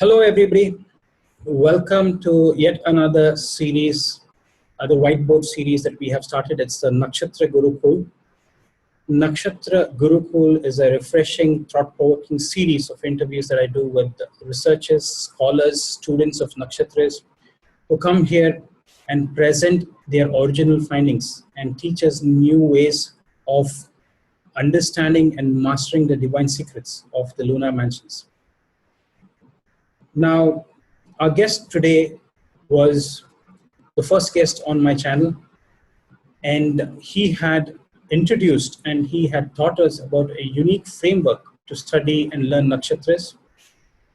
Hello, everybody. Welcome to yet another series, the Whiteboard series that we have started. It's the Nakshatra Gurukul. Nakshatra Gurukul is a refreshing, thought-provoking series of interviews that I do with researchers, scholars, students of Nakshatras who come here and present their original findings and teach us new ways of understanding and mastering the divine secrets of the Lunar Mansions. Now, our guest today was the first guest on my channel, and he had introduced and he had taught us about a unique framework to study and learn nakshatras.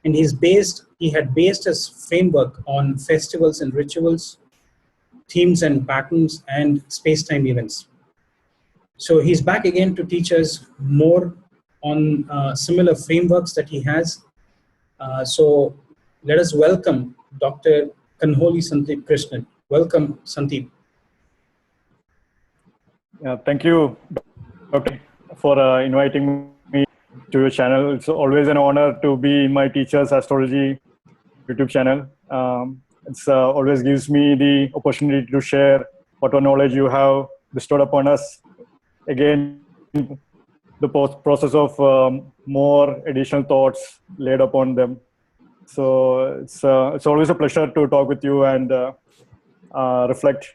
And he had based his framework on festivals and rituals, themes and patterns, and space-time events. So he's back again to teach us more on similar frameworks that he has. So let us welcome Dr. Kanholy Santhip Krishnan. Welcome, Santhip. Thank you, Dr. for inviting me to your channel. It's always an honor to be in my teacher's astrology YouTube channel. It always gives me the opportunity to share whatever knowledge you have bestowed upon us. Again, the process of more additional thoughts laid upon them. So it's always a pleasure to talk with you and reflect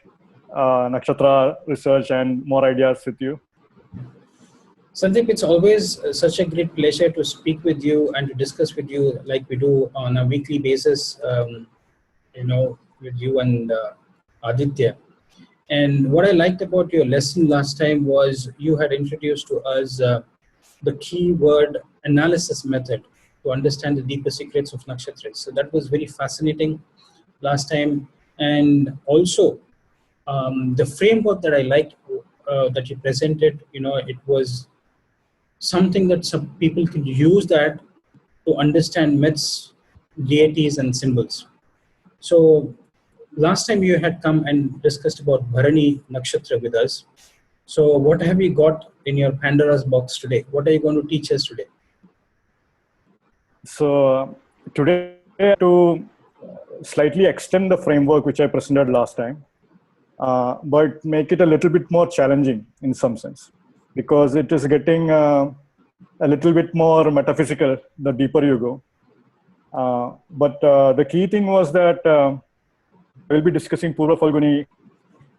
nakshatra research and more ideas with you. Santhip, it's always such a great pleasure to speak with you and to discuss with you like we do on a weekly basis, with you and Aditya. And what I liked about your lesson last time was you had introduced to us the keyword analysis method to understand the deeper secrets of nakshatras. So that was very fascinating last time. And also the framework that I liked that you presented, it was something that some people could use that to understand myths, deities, and symbols. So last time you had come and discussed about Bharani Nakshatra with us. So what have you got in your Pandora's box today? What are you going to teach us today? So today, to slightly extend the framework which I presented last time, but make it a little bit more challenging in some sense, because it is getting a little bit more metaphysical the deeper you go. But the key thing was that we'll be discussing Purva Phalguni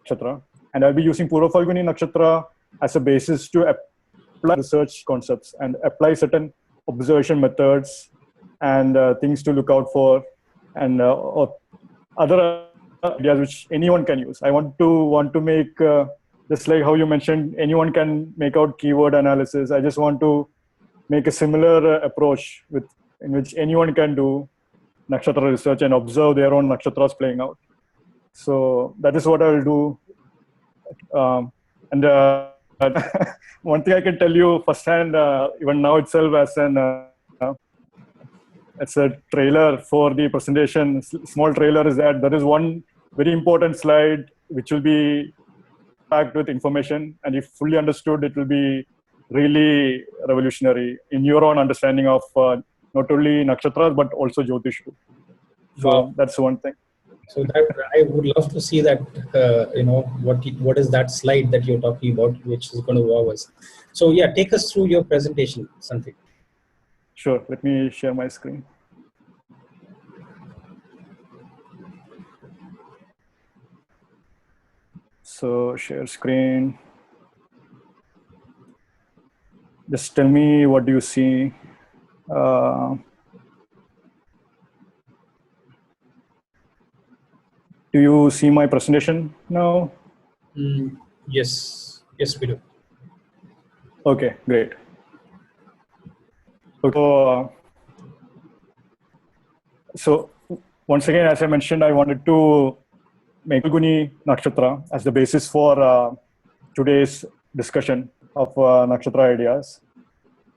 Nakshatra, and I'll be using Purva Phalguni Nakshatra as a basis to apply research concepts and apply certain observation methods and things to look out for, and other ideas which anyone can use. I want to make, just like how you mentioned, anyone can make out keyword analysis. I just want to make a similar approach in which anyone can do nakshatra research and observe their own nakshatras playing out. So that is what I will do. One thing I can tell you firsthand, even now itself, as a trailer for the presentation, small trailer, is that there is one very important slide which will be packed with information, and if fully understood, it will be really revolutionary in your own understanding of not only nakshatras but also Jyotishu. So wow. That's one thing. So that I would love to see that, what is that slide that you're talking about, which is going to wow us. So yeah, take us through your presentation, Santhip. Sure, let me share my screen. So share screen. Just tell me what do you see. Do you see my presentation now? Yes, we do. Okay, great. So once again, as I mentioned, I wanted to make Phalguni Nakshatra as the basis for today's discussion of nakshatra ideas.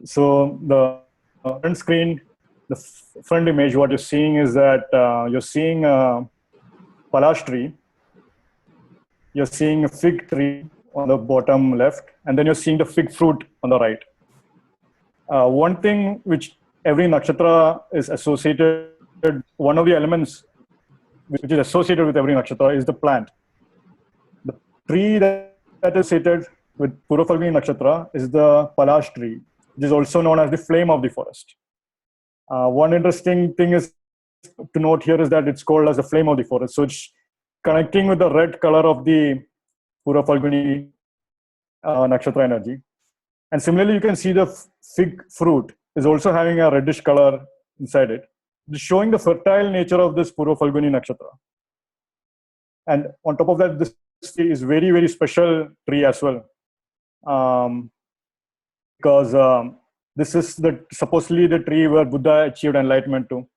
So the front screen, the front image, what you're seeing is that you're seeing a palash tree, you're seeing a fig tree on the bottom left, and then you're seeing the fig fruit on the right. One thing which every nakshatra is associated one of the elements which is associated with every nakshatra is the plant. The tree that is associated with Purva Phalguni Nakshatra is the Palash tree, which is also known as the flame of the forest. One interesting thing is to note here is that it's called as the flame of the forest. So it's connecting with the red color of the Purva Phalguni Nakshatra energy. And similarly, you can see the fig fruit is also having a reddish color inside it. It's showing the fertile nature of this Purva Phalguni Nakshatra. And on top of that, this tree is very, very special tree as well. Because this is supposedly the tree where Buddha achieved enlightenment too.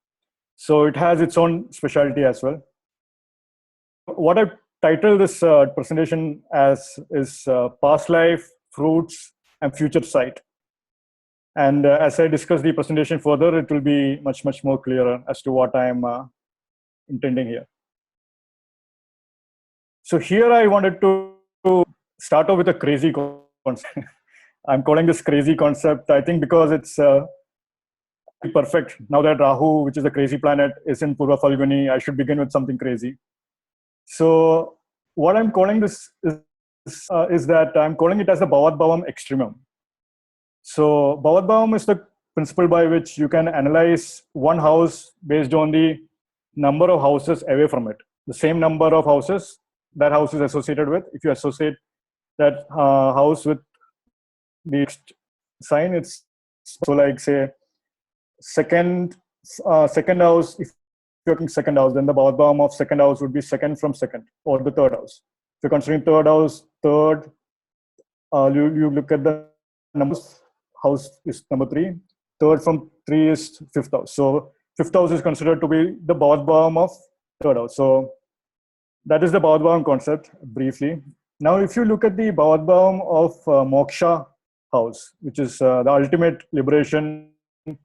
So it has its own specialty as well. What I've titled this presentation as is Past Life, Fruits, and Future Sight. And as I discuss the presentation further, it will be much, much more clearer as to what I'm intending here. So here I wanted to start off with a crazy concept. I'm calling this crazy concept, I think, because it's perfect. Now that Rahu, which is a crazy planet, is in Purva Phalguni, I should begin with something crazy. So what I'm calling this is that I'm calling it as the Bhavat Bhavam extremum. So Bhavat Bhavam is the principle by which you can analyze one house based on the number of houses away from it. The same number of houses that house is associated with. If you associate that house with the next sign, it's so like say second house. If you're talking second house, then the Bhavat Bhavam of second house would be second from second, or the third house. If you're considering third house, third, you look at the numbers. House is number 3. Third from 3 is fifth house. So fifth house is considered to be the Bhavat Bhavam of third house. So that is the Bhavat Bhavam concept briefly. Now, if you look at the Bhavat Bhavam of Moksha house, which is the ultimate liberation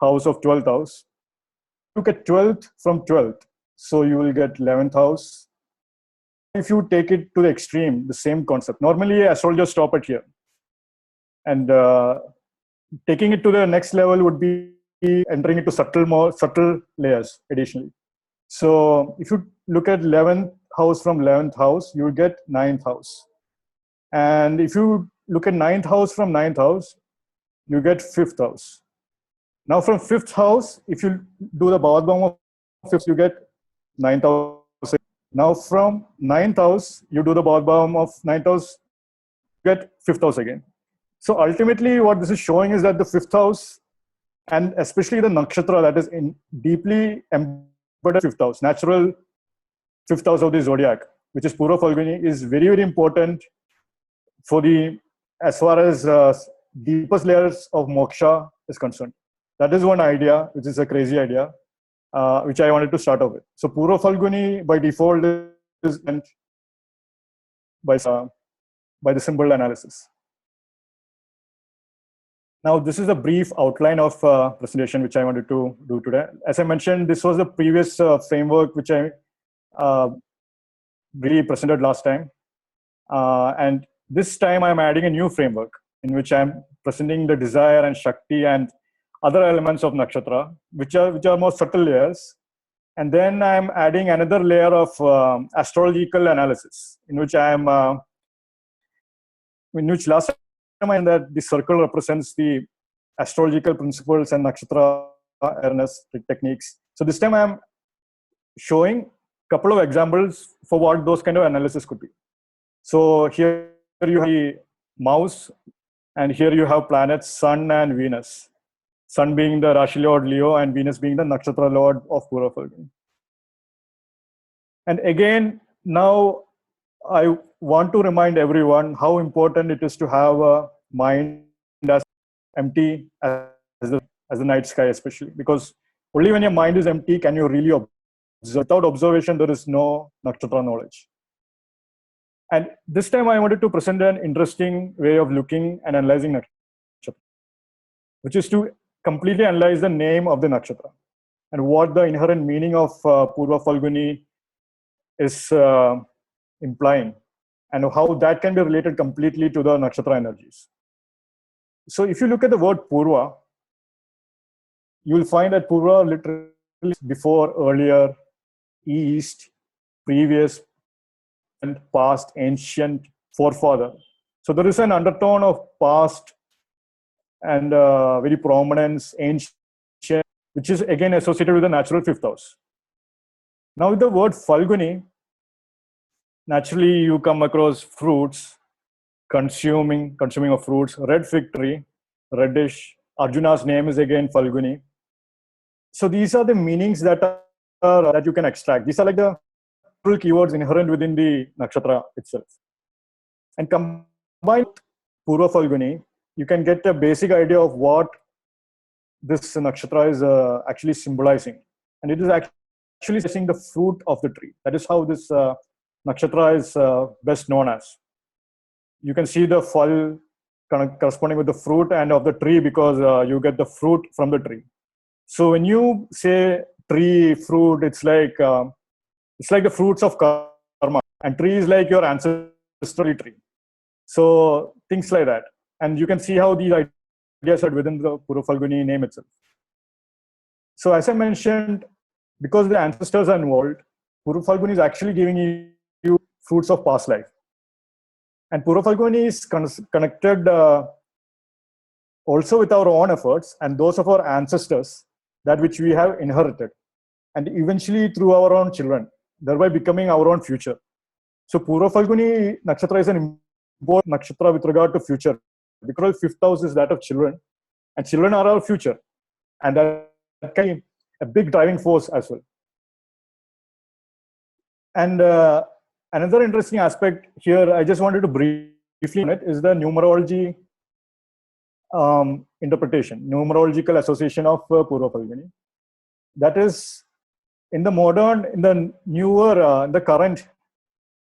house of 12th house, look at 12th from 12th. So you will get 11th house. If you take it to the extreme, the same concept. Normally, astrologers stop at here. And taking it to the next level would be entering into subtle layers additionally. So if you look at 11th house from 11th house, you will get 9th house. And if you look at 9th house from 9th house, you get 5th house. Now from 5th house, if you do the Bhavat Bhavam of 5th, you get 9th house. Now from 9th house, you do the Bhavat Bhavam of 9th house, you get 5th house again. So ultimately, what this is showing is that the 5th house, and especially the nakshatra that is deeply embedded 5th house, natural 5th house of the zodiac, which is Purva Phalguni, is very, very important for as far as deepest layers of moksha is concerned. That is one idea, which is a crazy idea, which I wanted to start off with. So Purva Phalguni by default is meant by the symbol analysis. Now, this is a brief outline of presentation which I wanted to do today. As I mentioned, this was the previous framework which I really presented last time. And this time I'm adding a new framework in which I'm presenting the desire and Shakti and other elements of nakshatra, which are more subtle layers. And then I'm adding another layer of astrological analysis, in which last time I said that the circle represents the astrological principles and nakshatra awareness techniques. So this time I'm showing a couple of examples for what those kind of analysis could be. So here you have the mouse, and here you have planets, Sun and Venus. Sun being the Rashi Lord Leo, and Venus being the Nakshatra Lord of Purva Phalguni. And again, now I want to remind everyone how important it is to have a mind as empty as the night sky, especially because only when your mind is empty can you really observe. Without observation, there is no nakshatra knowledge. And this time I wanted to present an interesting way of looking and analyzing nakshatra, which is to completely analyze the name of the nakshatra and what the inherent meaning of Purva Phalguni is implying, and how that can be related completely to the nakshatra energies. So if you look at the word Purva, you will find that Purva literally before, earlier, east, previous, and past, ancient, forefather. So there is an undertone of past and very prominence, ancient, which is again associated with the natural fifth house. Now with the word Phalguni, naturally you come across fruits, consuming of fruits, red fig tree, reddish. Arjuna's name is again Phalguni. So these are the meanings that you can extract. These are like the keywords inherent within the nakshatra itself. And combined with Purva Phalguni, you can get a basic idea of what this nakshatra is actually symbolizing. And it is actually seeing the fruit of the tree. That is how this nakshatra is best known as. You can see the phal corresponding with the fruit and of the tree because you get the fruit from the tree. So when you say tree, fruit, it's like the fruits of karma, and tree is like your ancestral tree. So things like that, and you can see how these ideas are within the Purva Phalguni name itself. So as I mentioned, because the ancestors are involved, Purva Phalguni is actually giving you fruits of past life. And Purva Phalguni is connected also with our own efforts and those of our ancestors, that which we have inherited, and eventually through our own children, thereby becoming our own future. So Purva Phalguni Nakshatra is an important nakshatra with regard to future, because fifth house is that of children, and children are our future, and that can be a big driving force as well. And another interesting aspect here, I just wanted to briefly on it, is the numerology interpretation, numerological association of Purva Phalguni. That is, in the newer, in the current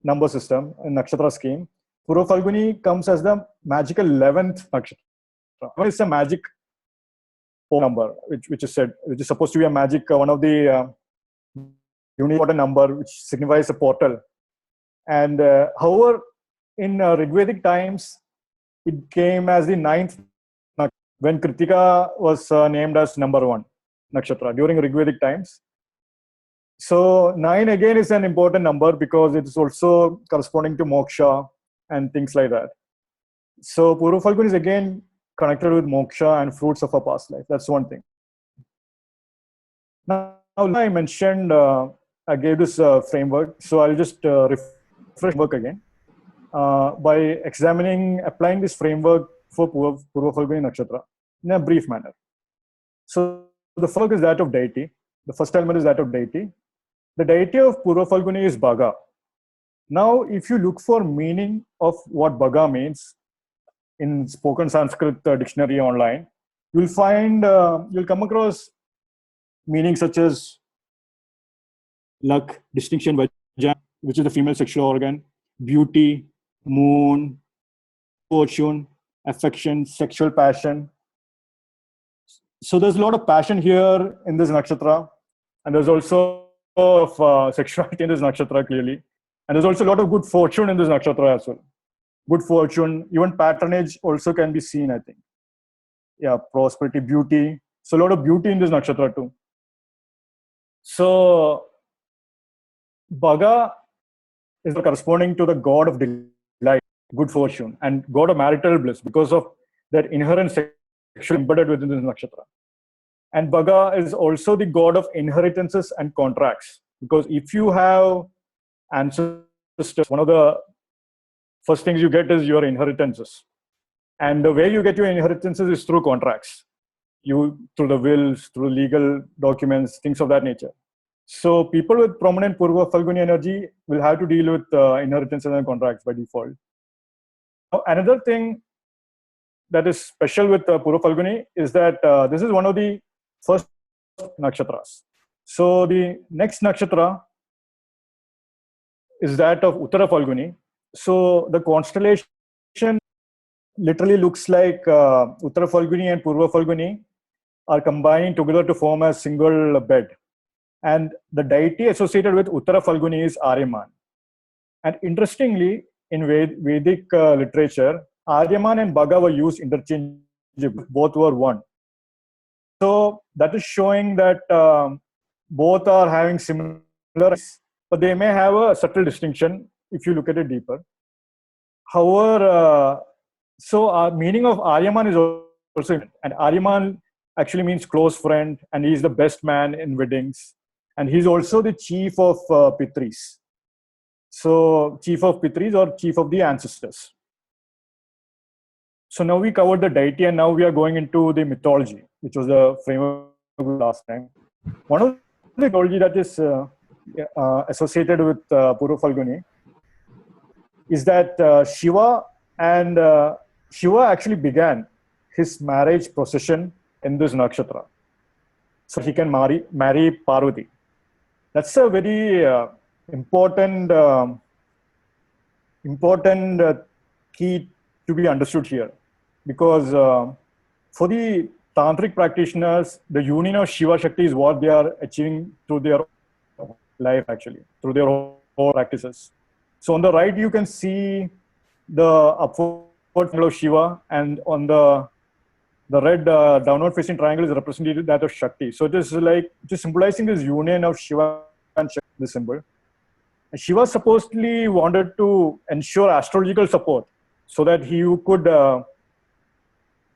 number system, nakshatra scheme, Purva Phalguni comes as the magical 11th nakshatra. It's a magic number, which is supposed to be a magic, one of the unique number, which signifies a portal. And however, in Rigvedic times, it came as the 9th nakshatra, when Kritika was named as number 1 nakshatra during Rigvedic times. So 9 again is an important number because it is also corresponding to moksha and things like that. So Purva Phalguni is again connected with moksha and fruits of a past life. That's one thing. Now I mentioned, I gave this framework, so I'll just refresh work again by applying this framework for Purva Phalguni Nakshatra in a brief manner. So the first is that of deity. The first element is that of deity. The deity of Purva Phalguni is Bhaga. Now, if you look for meaning of what Bhaga means in spoken Sanskrit dictionary online, you'll find, you'll come across meanings such as luck, distinction, which is the female sexual organ, beauty, moon, fortune, affection, sexual passion. So there's a lot of passion here in this nakshatra, and there's also of sexuality in this nakshatra clearly, and there's also a lot of good fortune in this nakshatra as well. Good fortune, even patronage also can be seen, I think. Yeah, prosperity, beauty. So a lot of beauty in this nakshatra too. So Bhaga is corresponding to the god of delight, good fortune, and god of marital bliss because of that inherent sexual embedded within this nakshatra. And Bhaga is also the god of inheritances and contracts, because if you have ancestors, one of the first things you get is your inheritances. And the way you get your inheritances is through contracts, through the wills, through legal documents, things of that nature. So people with prominent Purva Phalguni energy will have to deal with inheritances and contracts by default. Now, another thing that is special with Purva Phalguni is that this is one of the first nakshatras. So the next nakshatra is that of Uttara Phalguni. So the constellation literally looks like Uttara Phalguni and Purva Phalguni are combining together to form a single bed. And the deity associated with Uttara Phalguni is Aryaman. And interestingly, in Vedic literature, Aryaman and Bhaga were used interchangeably. Both were one. So that is showing that both are having similar, but they may have a subtle distinction if you look at it deeper. However, so meaning of Aryaman is also, and Aryaman actually means close friend, and he's the best man in weddings, and he's also the chief of Pitris. So chief of Pitris or chief of the ancestors. So now we covered the deity, and now we are going into the mythology, which was the framework last time. One of the mythology that is associated with Purva Phalguni is that Shiva actually began his marriage procession in this nakshatra, so he can marry Parvati. That's a very important key to be understood here, because for the tantric practitioners, the union of Shiva Shakti is what they are achieving through their life, actually, through their whole practices. So on the right, you can see the upward angle of Shiva, and on the red downward facing triangle is represented that of Shakti. So it is symbolizing this union of Shiva and Shakti, this symbol. And Shiva supposedly wanted to ensure astrological support so that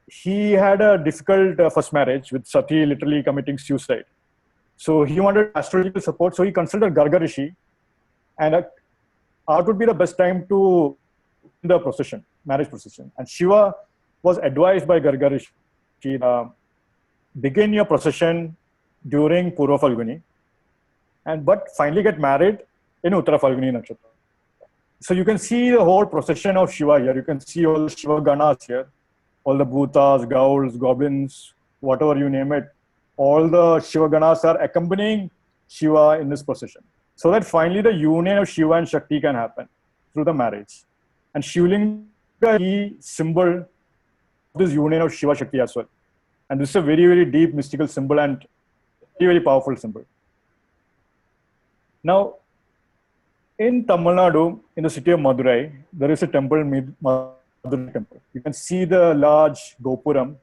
he had a difficult first marriage with Sati literally committing suicide. So he wanted astrological support. So he consulted Garga Rishi, and art would be the best time to the procession, marriage procession. And Shiva was advised by Garga Rishi, begin your procession during Purva Phalguni, but finally get married in Uttara Phalguni Nakshatra. So you can see the whole procession of Shiva here. You can see all the Shiva Ganas here, all the Bhutas, Gauls, Goblins, whatever you name it. All the Shiva Ganas are accompanying Shiva in this procession, so that finally the union of Shiva and Shakti can happen through the marriage. And Shivlinga is the symbol of this union of Shiva Shakti as well. And this is a very, very deep mystical symbol and very, very powerful symbol. Now, in Tamil Nadu, in the city of Madurai, there is a temple, Madurai temple. You can see the large Gopuram,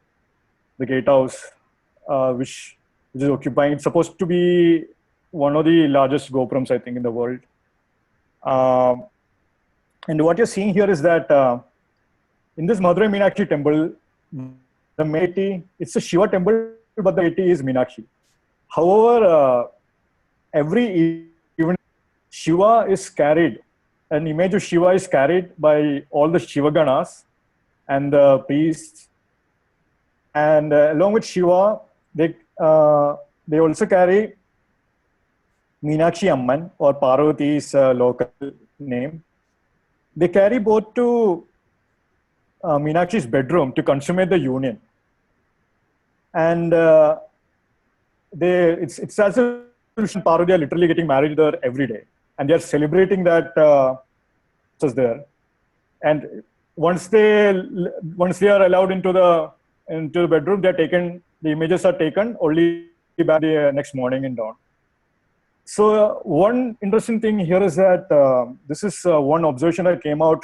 the gatehouse, which is occupying. It's supposed to be one of the largest Gopurams, I think, in the world. And what you're seeing here is that in this Madurai Meenaxi temple, the deity, it's a Shiva temple, but the deity is Meenaxi. However, every evening, Shiva is carried, an image of Shiva is carried by all the Shiva Ganas and the priests. And along with Shiva, they also carry Meenaxi Amman, or Parvati's local name. They carry both to Meenaxi's bedroom to consummate the union. And it's as if Parvati are literally getting married there every day. And they're celebrating that just there. And once they are allowed into the bedroom, the images are taken only by the next morning and dawn. So one interesting thing here is that this is one observation that came out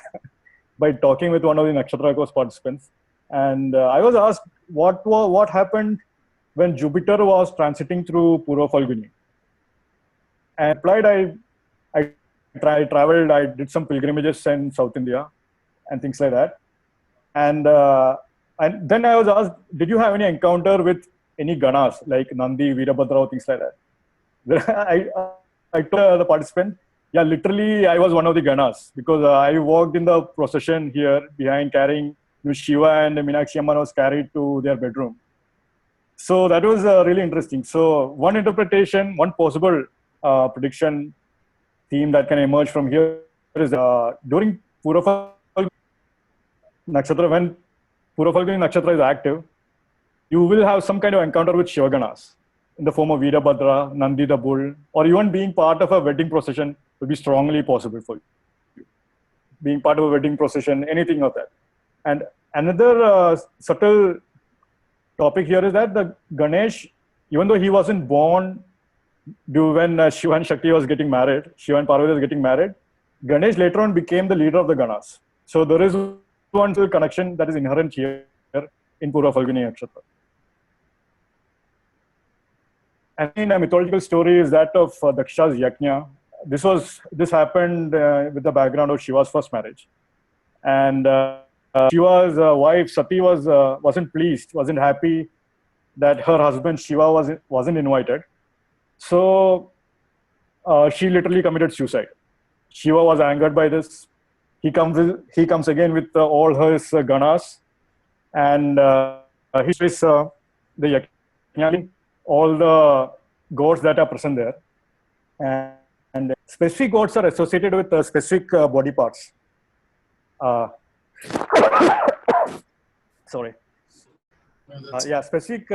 by talking with one of the Nakshatra course participants. And I was asked what happened when Jupiter was transiting through Purva Phalguni. And I replied, I traveled, I did some pilgrimages in South India and things like that. And then I was asked, did you have any encounter with any Ganas like Nandi, Veerabhadra, things like that? I told the participant, yeah, literally I was one of the Ganas, because I walked in the procession here behind carrying Shiva, and Meenaxi Amman was carried to their bedroom. So that was really interesting. So one interpretation, one possible prediction theme that can emerge from here is during Purva Phalguni Nakshatra, when Purva Phalguni Nakshatra is active, you will have some kind of encounter with Shiva Ganas in the form of Veerabhadra, Nandi the bull, or even being part of a wedding procession will be strongly possible for you. Being part of a wedding procession, anything of that. And another subtle topic here is that the Ganesh, even though he wasn't born when Shiva and Shakti was getting married, Shiva and Parvati was getting married, Ganesh later on became the leader of the Ganas. So there is one connection that is inherent here in Purva Phalguni Nakshatra. And in a mythological story is that of Daksha's Yagna. This happened with the background of Shiva's first marriage, and Shiva's wife Sati wasn't pleased, wasn't happy that her husband Shiva wasn't invited. So she literally committed suicide. Shiva was angered by this. He comes again with all his ganas, and he says the Yagna, all the gods that are present there, and specific gods are associated with specific body parts. Sorry. Yeah, specific.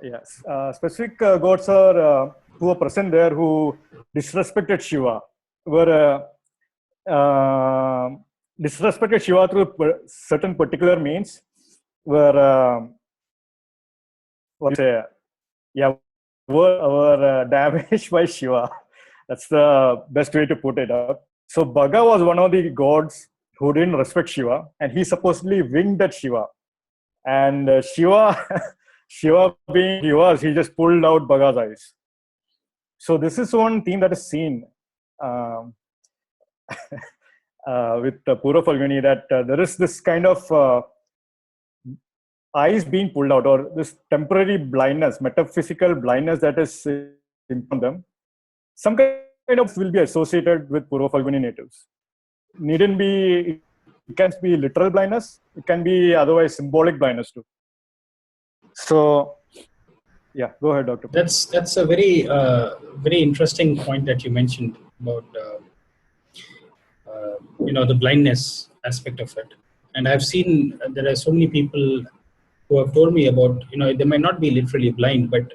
Yes, specific gods are who are present there who disrespected Shiva, were disrespected Shiva through certain particular means, were were damaged by Shiva. That's the best way to put it out. So Bhaga was one of the gods who didn't respect Shiva, and he supposedly winked at Shiva. And Shiva being he just pulled out Bhaga's eyes. So this is one theme that is seen with Purva Phalguni, that there is this kind of eyes being pulled out, or this temporary blindness, metaphysical blindness that is in them. Some kind of will be associated with Purva Phalguni natives. It can be literal blindness. It can be otherwise symbolic blindness too. So, yeah, go ahead, Doctor. That's a very very interesting point that you mentioned about the blindness aspect of it. And I've seen there are so many people who have told me about, they might not be literally blind, but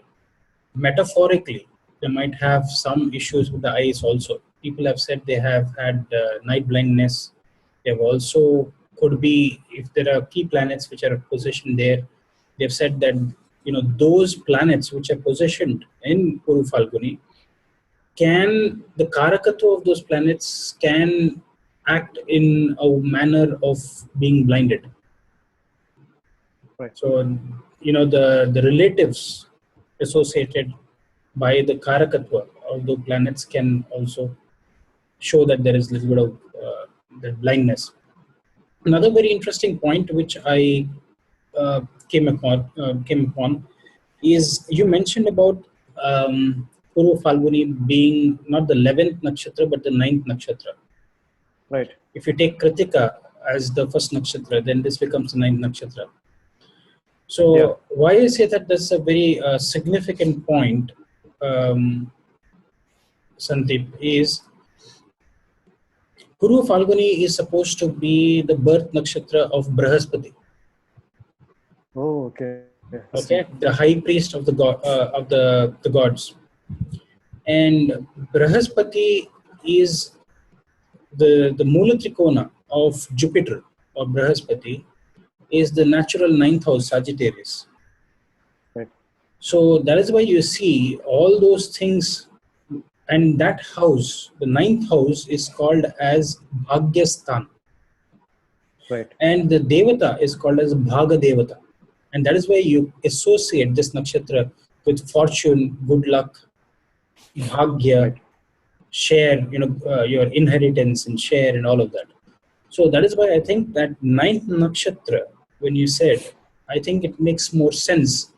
metaphorically they might have some issues with the eyes also. People have said they have had night blindness. They've also could be, if there are key planets which are positioned there, they've said that those planets which are positioned in Purva Phalguni, the karakatva of those planets can act in a manner of being blinded. Right. So the relatives associated by the karakatva of the planets can also show that there is a little bit of that blindness. Another very interesting point which I came upon is you mentioned about Purva Phalguni being not the 11th nakshatra but the 9th nakshatra. Right. If you take Kritika as the first nakshatra, then this becomes the 9th nakshatra. So why I say that that's a very significant point, Sandeep, is Purva Phalguni is supposed to be the birth nakshatra of Brahaspati. Oh, okay. Okay, the high priest of the god of the gods, and Brahaspati is the Mula Trikona of Jupiter, or Brahaspati is the natural 9th house, Sagittarius. Right. So that is why you see all those things, and that house, the 9th house, is called as Bhagyasthan. Right. And the Devata is called as Bhaga Devata. And that is why you associate this nakshatra with fortune, good luck, bhagya, Right. share, your inheritance and share and all of that. So that is why I think that 9th nakshatra, when you said, I think it makes more sense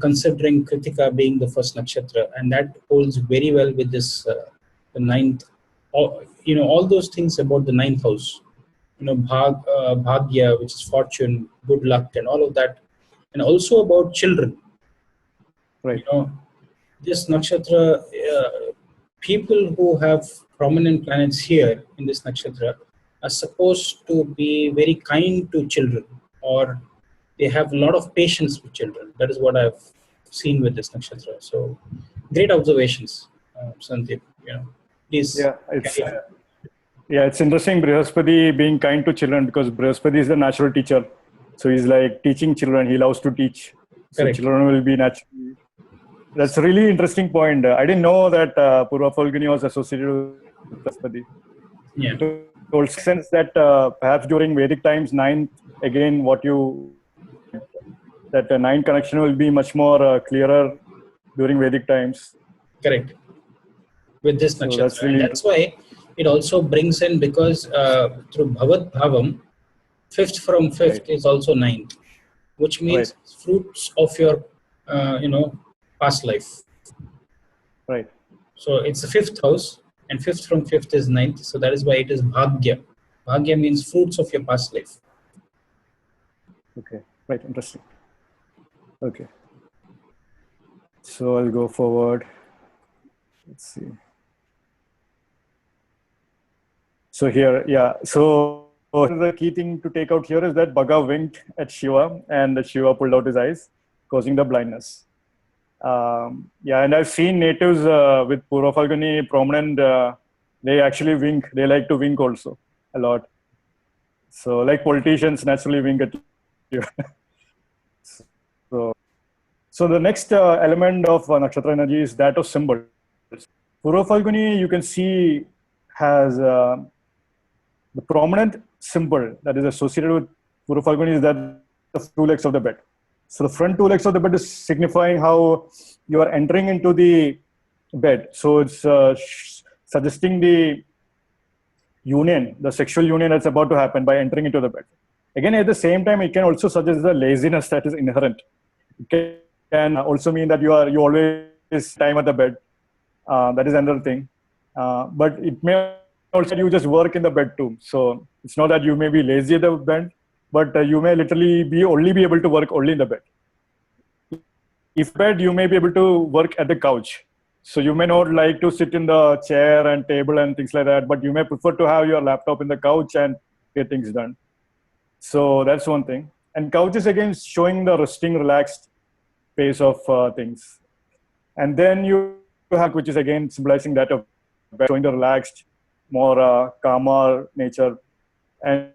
considering Kritika being the first nakshatra, and that holds very well with this the 9th. All those things about the 9th house. Bhagya, which is fortune, good luck, and all of that, and also about children. Right. This nakshatra, people who have prominent planets here in this nakshatra are supposed to be very kind to children, or they have a lot of patience with children. That is what I've seen with this nakshatra. So, great observations, Sandeep. Please. Yeah, it's interesting, Brihaspati being kind to children, because Brihaspati is the natural teacher. So he's like teaching children. He loves to teach. So Correct. Children will be naturally. That's a really interesting point. I didn't know that Purva Phalguni was associated with Brihaspati. Yeah. It also sense that perhaps during Vedic times, 9th, again, what you, that the 9 connection will be much more clearer during Vedic times. Correct. With this So nakshatra. that's really And that's why it also brings in, because through Bhavat Bhavam, 5th from 5th right. is also 9th, which means Right. fruits of your, past life. Right. So it's the 5th house, and 5th from 5th is 9th. So that is why it is Bhagya. Bhagya means fruits of your past life. Okay. Right. Interesting. Okay. So I'll go forward. Let's see. So here, yeah. So the key thing to take out here is that Bhaga winked at Shiva, and Shiva pulled out his eyes, causing the blindness. Yeah, and I've seen natives with Purva Phalguni prominent. They actually wink. They like to wink also a lot. So, like politicians naturally wink at you. So the next element of nakshatra energy is that of symbols. Purva Phalguni, you can see, has the prominent symbol that is associated with Purva Phalguni is that the 2 legs of the bed. So the front 2 legs of the bed is signifying how you are entering into the bed. So it's suggesting the union, the sexual union that's about to happen by entering into the bed. Again, at the same time, it can also suggest the laziness that is inherent. It can also mean that you always time at the bed. That is another thing. But it may also you just work in the bed too. So it's not that you may be lazy at the bed, but you may literally only be able to work only in the bed. If bed, you may be able to work at the couch. So you may not like to sit in the chair and table and things like that, but you may prefer to have your laptop in the couch and get things done. So that's one thing. And couch is again showing the resting, relaxed pace of things. And then you have, which is again symbolizing that of showing the relaxed, more calmer nature. And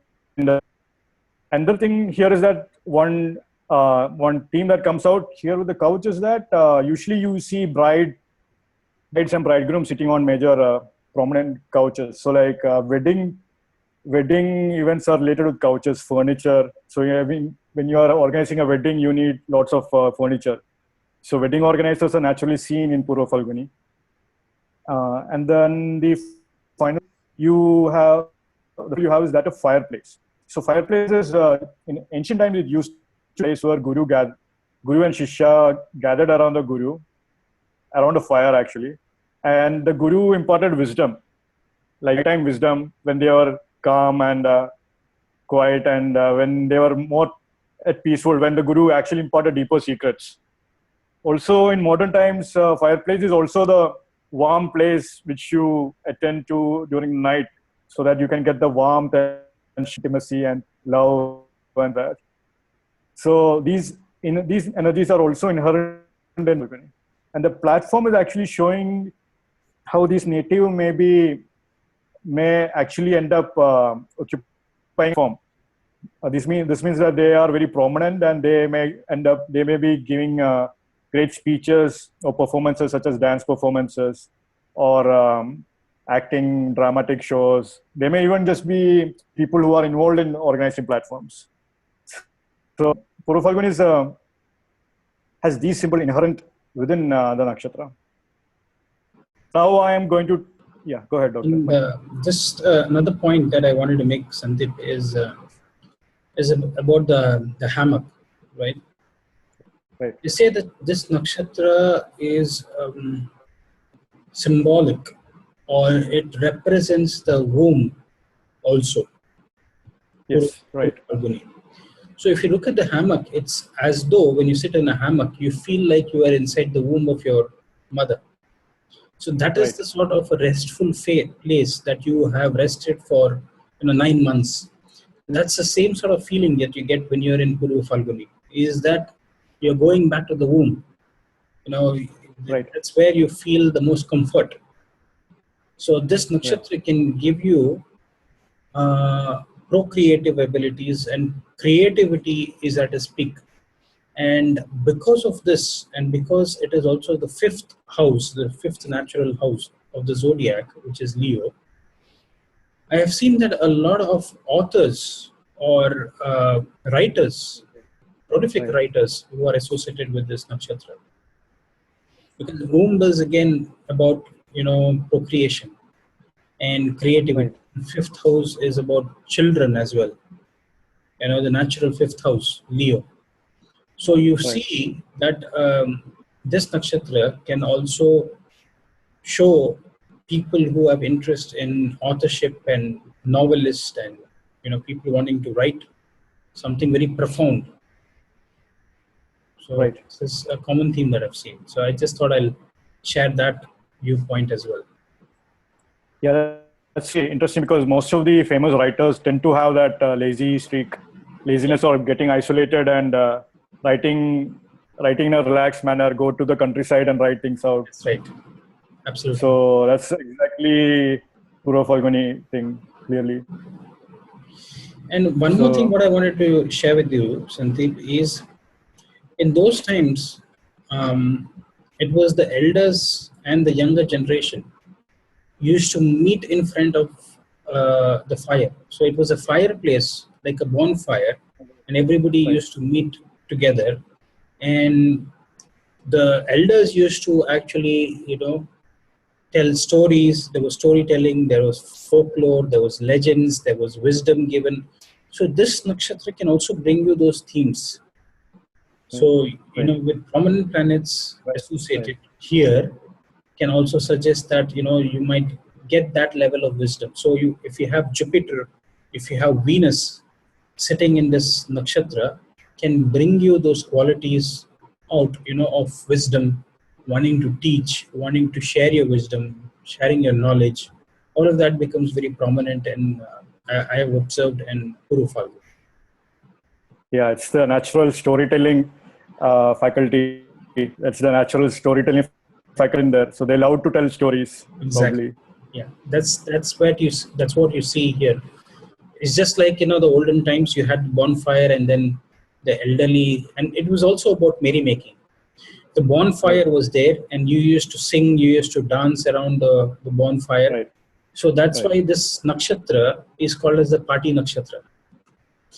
another thing here is that one theme that comes out here with the couch is that usually you see brides and bridegrooms sitting on major prominent couches. So like wedding events are related with couches, furniture. So when you are organizing a wedding, you need lots of furniture. So wedding organizers are naturally seen in Purva Phalguni. And then the final you have is that of fireplace. So fireplaces in ancient times it used to be a place where Guru and Shishya gathered around the Guru, around a fire actually, and the Guru imparted wisdom, like time wisdom when they were calm and quiet, and when they were more at peaceful, when the Guru actually imparted deeper secrets. Also in modern times, fireplace is also the warm place which you attend to during the night, so that you can get the warmth and intimacy and love and that. So these energies are also inherent in Phalguni. And the platform is actually showing how these native may actually end up occupying form. This means that they are very prominent, and they may be giving great speeches or performances such as dance performances or acting dramatic shows. They may even just be people who are involved in organizing platforms. So Purva Phalguni has these symbols inherent within the nakshatra. Now I am going to, yeah, go ahead, Doctor. And, just another point that I wanted to make, Santhip, is about the hammock, right? Right. You say that this nakshatra is symbolic, or it represents the womb also. Yes, right. So if you look at the hammock, it's as though when you sit in a hammock, you feel like you are inside the womb of your mother. So that is the sort of a restful place that you have rested for 9 months. That's the same sort of feeling that you get when you're in Purva Phalguni, is that you're going back to the womb. That's where you feel the most comfort. So this nakshatra can give you procreative abilities, and creativity is at its peak. And because of this, and because it is also the 5th house, the 5th natural house of the zodiac, which is Leo, I have seen that a lot of authors or writers prolific writers who are associated with this nakshatra. Because the womb is again about, procreation and creativity. Fifth house is about children as well. The natural fifth house, Leo. So you see that this nakshatra can also show people who have interest in authorship and novelists and people wanting to write something very profound. So this is a common theme that I've seen. So I just thought I'll share that viewpoint as well. Yeah, that's interesting because most of the famous writers tend to have that laziness or getting isolated and writing in a relaxed manner, go to the countryside and write things out. That's right. Absolutely. So that's exactly Purva Phalguni thing, clearly. And one more thing what I wanted to share with you, Santhip, is in those times, it was the elders and the younger generation used to meet in front of the fire. So it was a fireplace, like a bonfire, and everybody used to meet together. And the elders used to actually, tell stories. There was storytelling, there was folklore, there was legends, there was wisdom given. So this nakshatra can also bring you those themes. So, with prominent planets associated here can also suggest that, you might get that level of wisdom. So if you have Jupiter, if you have Venus sitting in this nakshatra, can bring you those qualities out, of wisdom, wanting to teach, wanting to share your wisdom, sharing your knowledge. All of that becomes very prominent, and I have observed in Purva Phalguni. Yeah, it's the natural storytelling faculty. That's the natural storytelling faculty in there. So they love to tell stories. Exactly. Probably. Yeah, that's what you see here. It's just like the olden times. You had bonfire, and then the elderly, and it was also about merrymaking. The bonfire was there, and you used to sing, you used to dance around the bonfire. So that's why this nakshatra is called as the party nakshatra.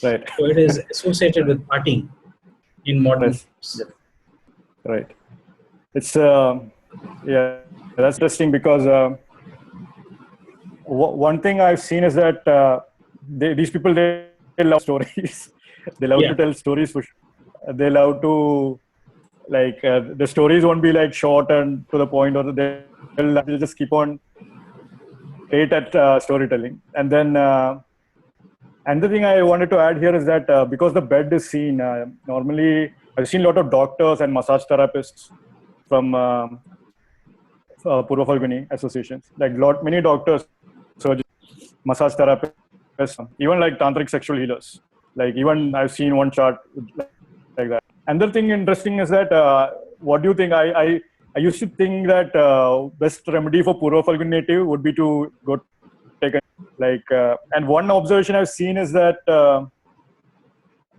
Right. So it is associated with party in modern times. Right. It's yeah, that's interesting because one thing I've seen is that these people they love stories. They love to tell stories. They love to the stories won't be like short and to the point, or they'll just keep on great at storytelling. And then another thing I wanted to add here is that because the bed is seen, normally I've seen a lot of doctors and massage therapists from Purva Phalguni associations, many doctors, surgeons, massage therapists, even like tantric sexual healers. Even I've seen one chart like that. Another thing interesting is that what do you think? I used to think that best remedy for Purva Phalguni native would be to go take and one observation I've seen is that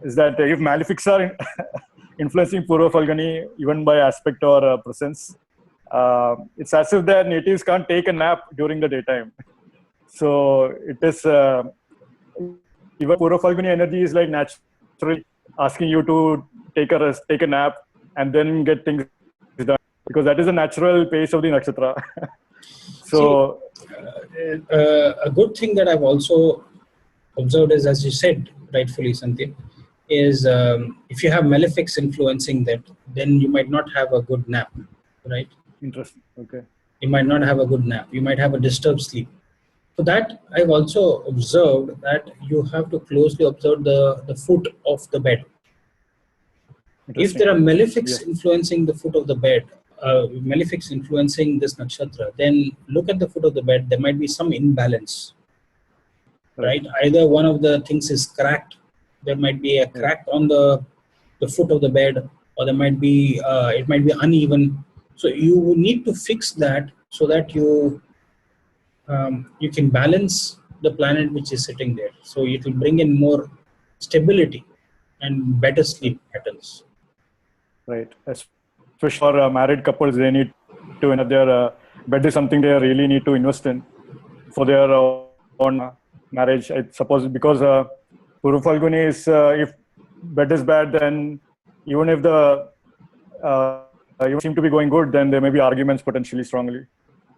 if malefics are influencing Purva Phalguni even by aspect or presence, it's as if their natives can't take a nap during the daytime. So it is even Purva Phalguni energy is like naturally asking you to take a rest, take a nap, and then get things done, because that is the natural pace of the nakshatra. So a good thing that I've also observed is, as you said rightfully, Santhip, is if you have malefics influencing that, then you might not have a good nap, right? Interesting. Okay. You might not have a good nap. You might have a disturbed sleep. So that I've also observed that you have to closely observe the foot of the bed. If there are malefics influencing the foot of the bed, malefics influencing this nakshatra, then look at the foot of the bed. There might be some imbalance, right? Either one of the things is cracked. There might be a crack on the foot of the bed, or there might be it might be uneven. So you need to fix that so that you can balance the planet which is sitting there. So it will bring in more stability and better sleep patterns. Right. Especially for married couples, they need to, their bed is something they really need to invest in for their own marriage. I suppose because Purva Phalguni is, if bed is bad, then even if the you seem to be going good, then there may be arguments potentially strongly.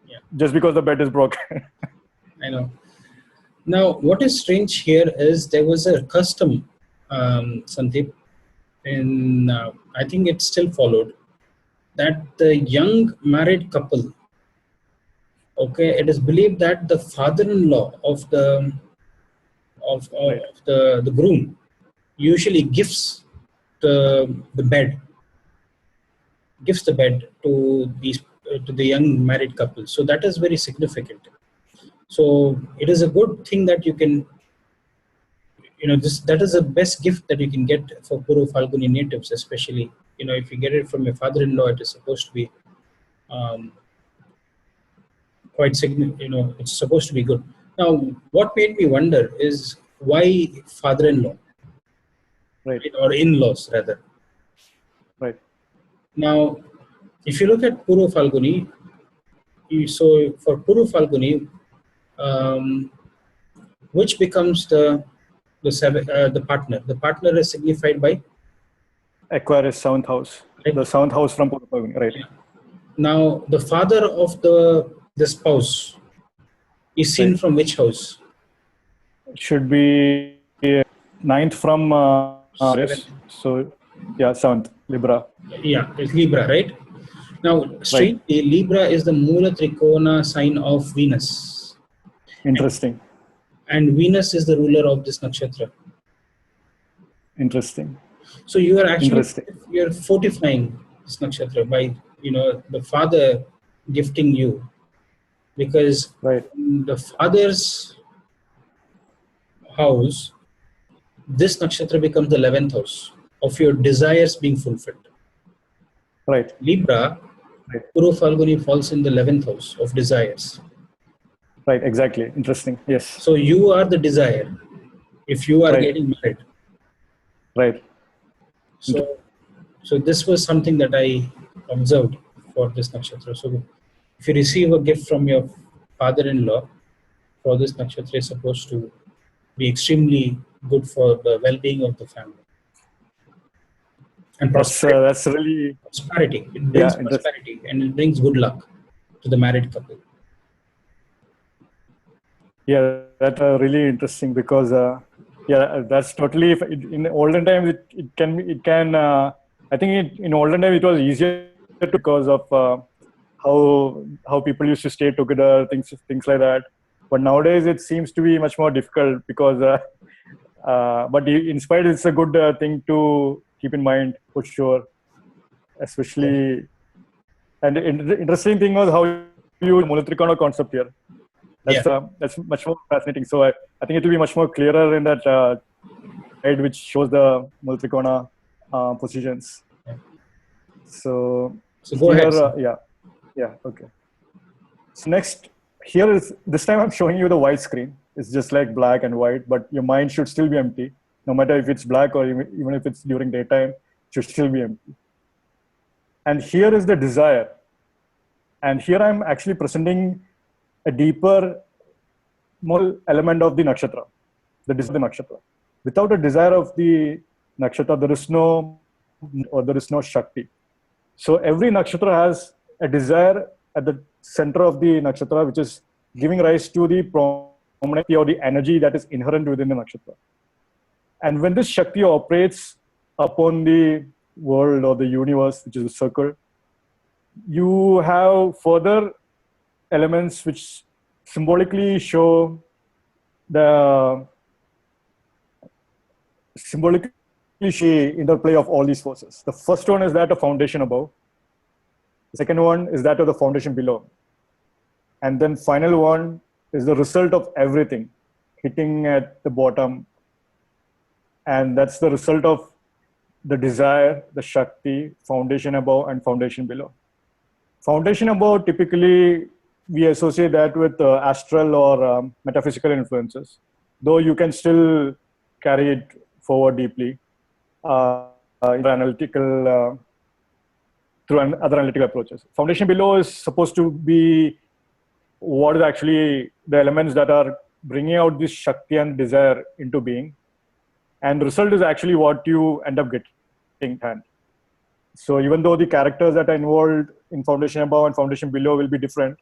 Yeah. Just because the bed is broken. I know. Now, what is strange here is there was a custom, Sandeep, in I think it's still followed, that the young married couple, okay, it is believed that the father-in-law of the Right. the groom usually gives the bed, gives the bed to these to the young married couple. So that is very significant. So it is a good thing that you can, this that is the best gift that you can get for Purva Phalguni natives, especially if you get it from your father-in-law, it is supposed to be um, quite significant. It's supposed to be good. Now, what made me wonder is why father-in-law, Right. right, or in-laws rather. Right. Now, if you look at Purva Phalguni, so for Purva Phalguni, which becomes the partner? The partner is signified by Aquarius, seventh house. right? The seventh house from Purva Phalguni. Right. Yeah. Now, the father of the spouse is seen Right. from which house? It should be ninth from Aquarius. So yeah, seventh, Libra. Yeah, it's Libra, right? Now, Right. strangely, Libra is the Mula Trikona sign of Venus. Interesting. And Venus is the ruler of this nakshatra. Interesting. So you are actually, Interesting. you're fortifying this nakshatra by, the father gifting you. Because Right. the father's house, this nakshatra becomes the 11th house of your desires being fulfilled. Right. Libra, Right. Purva Phalguni falls in the 11th house of desires. Right. Exactly. Interesting. Yes. So you are the desire if you are Right. getting married. Right. So this was something that I observed for this nakshatra. So if you receive a gift from your father-in-law for this nakshatra, is supposed to be extremely good for the well-being of the family and prosperity. That's really, Prosperity. It brings yeah, interesting. prosperity and it brings good luck to the married couple. Yeah, that's really interesting because yeah, that's totally in olden times I think in olden times it was easier because of how people used to stay together, things like that. But nowadays it seems to be much more difficult because but in spite it's a good thing to keep in mind for sure, especially. And the interesting thing was how you use Mulatrikona concept here. Yeah. That's much more fascinating. So I think it will be much more clearer in that slide which shows the Mulatrikona positions. Yeah. So Go here, ahead. okay. So next, here is, this time I'm showing you the white screen. It's just like black and white, but your mind should still be empty. No matter if it's black or even if it's during daytime, it should still be empty. And here is the desire. And here I'm actually presenting a deeper, more element of the nakshatra, the desire of the nakshatra. Without a desire of the nakshatra, there is no Shakti. So every nakshatra has a desire at the center of the nakshatra, which is giving rise to the prominence or the energy that is inherent within the nakshatra. And when this Shakti operates upon the world or the universe, which is a circle, you have further elements which symbolically show the interplay of all these forces. The first one is that of foundation above. The second one is that of the foundation below. And then final one is the result of everything hitting at the bottom. And that's the result of the desire, the Shakti, foundation above and foundation below. Foundation above, typically we associate that with astral or metaphysical influences, though you can still carry it forward deeply through other analytical approaches. Foundation below is supposed to be what is actually the elements that are bringing out this Shakti and desire into being. And result is actually what you end up getting in hand. So even though the characters that are involved in foundation above and foundation below will be different,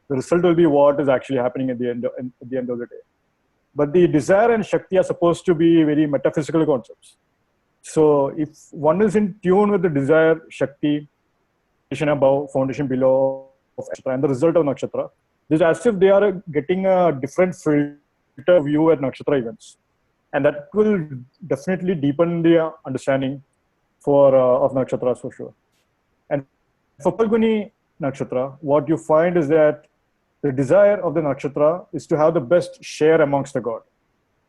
the result will be what is actually happening at the end of the day. But the desire and Shakti are supposed to be very metaphysical concepts. So if one is in tune with the desire, Shakti, foundation above, foundation below, and the result of Nakshatra, it's as if they are getting a different filter view at Nakshatra events. And that will definitely deepen the understanding of Nakshatras for sure. And for Phalguni Nakshatra, what you find is that the desire of the Nakshatra is to have the best share amongst the god.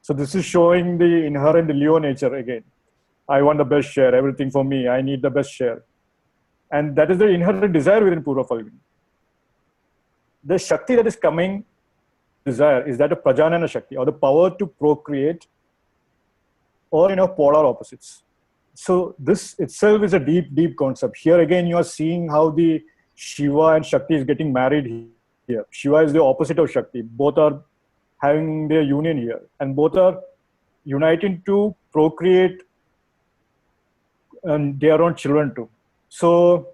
So this is showing the inherent Leo nature again. I want the best share, everything for me, I need the best share. And that is the inherent desire within Purva Phalguni. The Shakti that is coming, desire, is that a Prajanana Shakti, or the power to procreate, or polar opposites. So this itself is a deep, deep concept. Here again, you are seeing how the Shiva and Shakti is getting married here. Shiva is the opposite of Shakti. Both are having their union here, and both are uniting to procreate and their own children too. So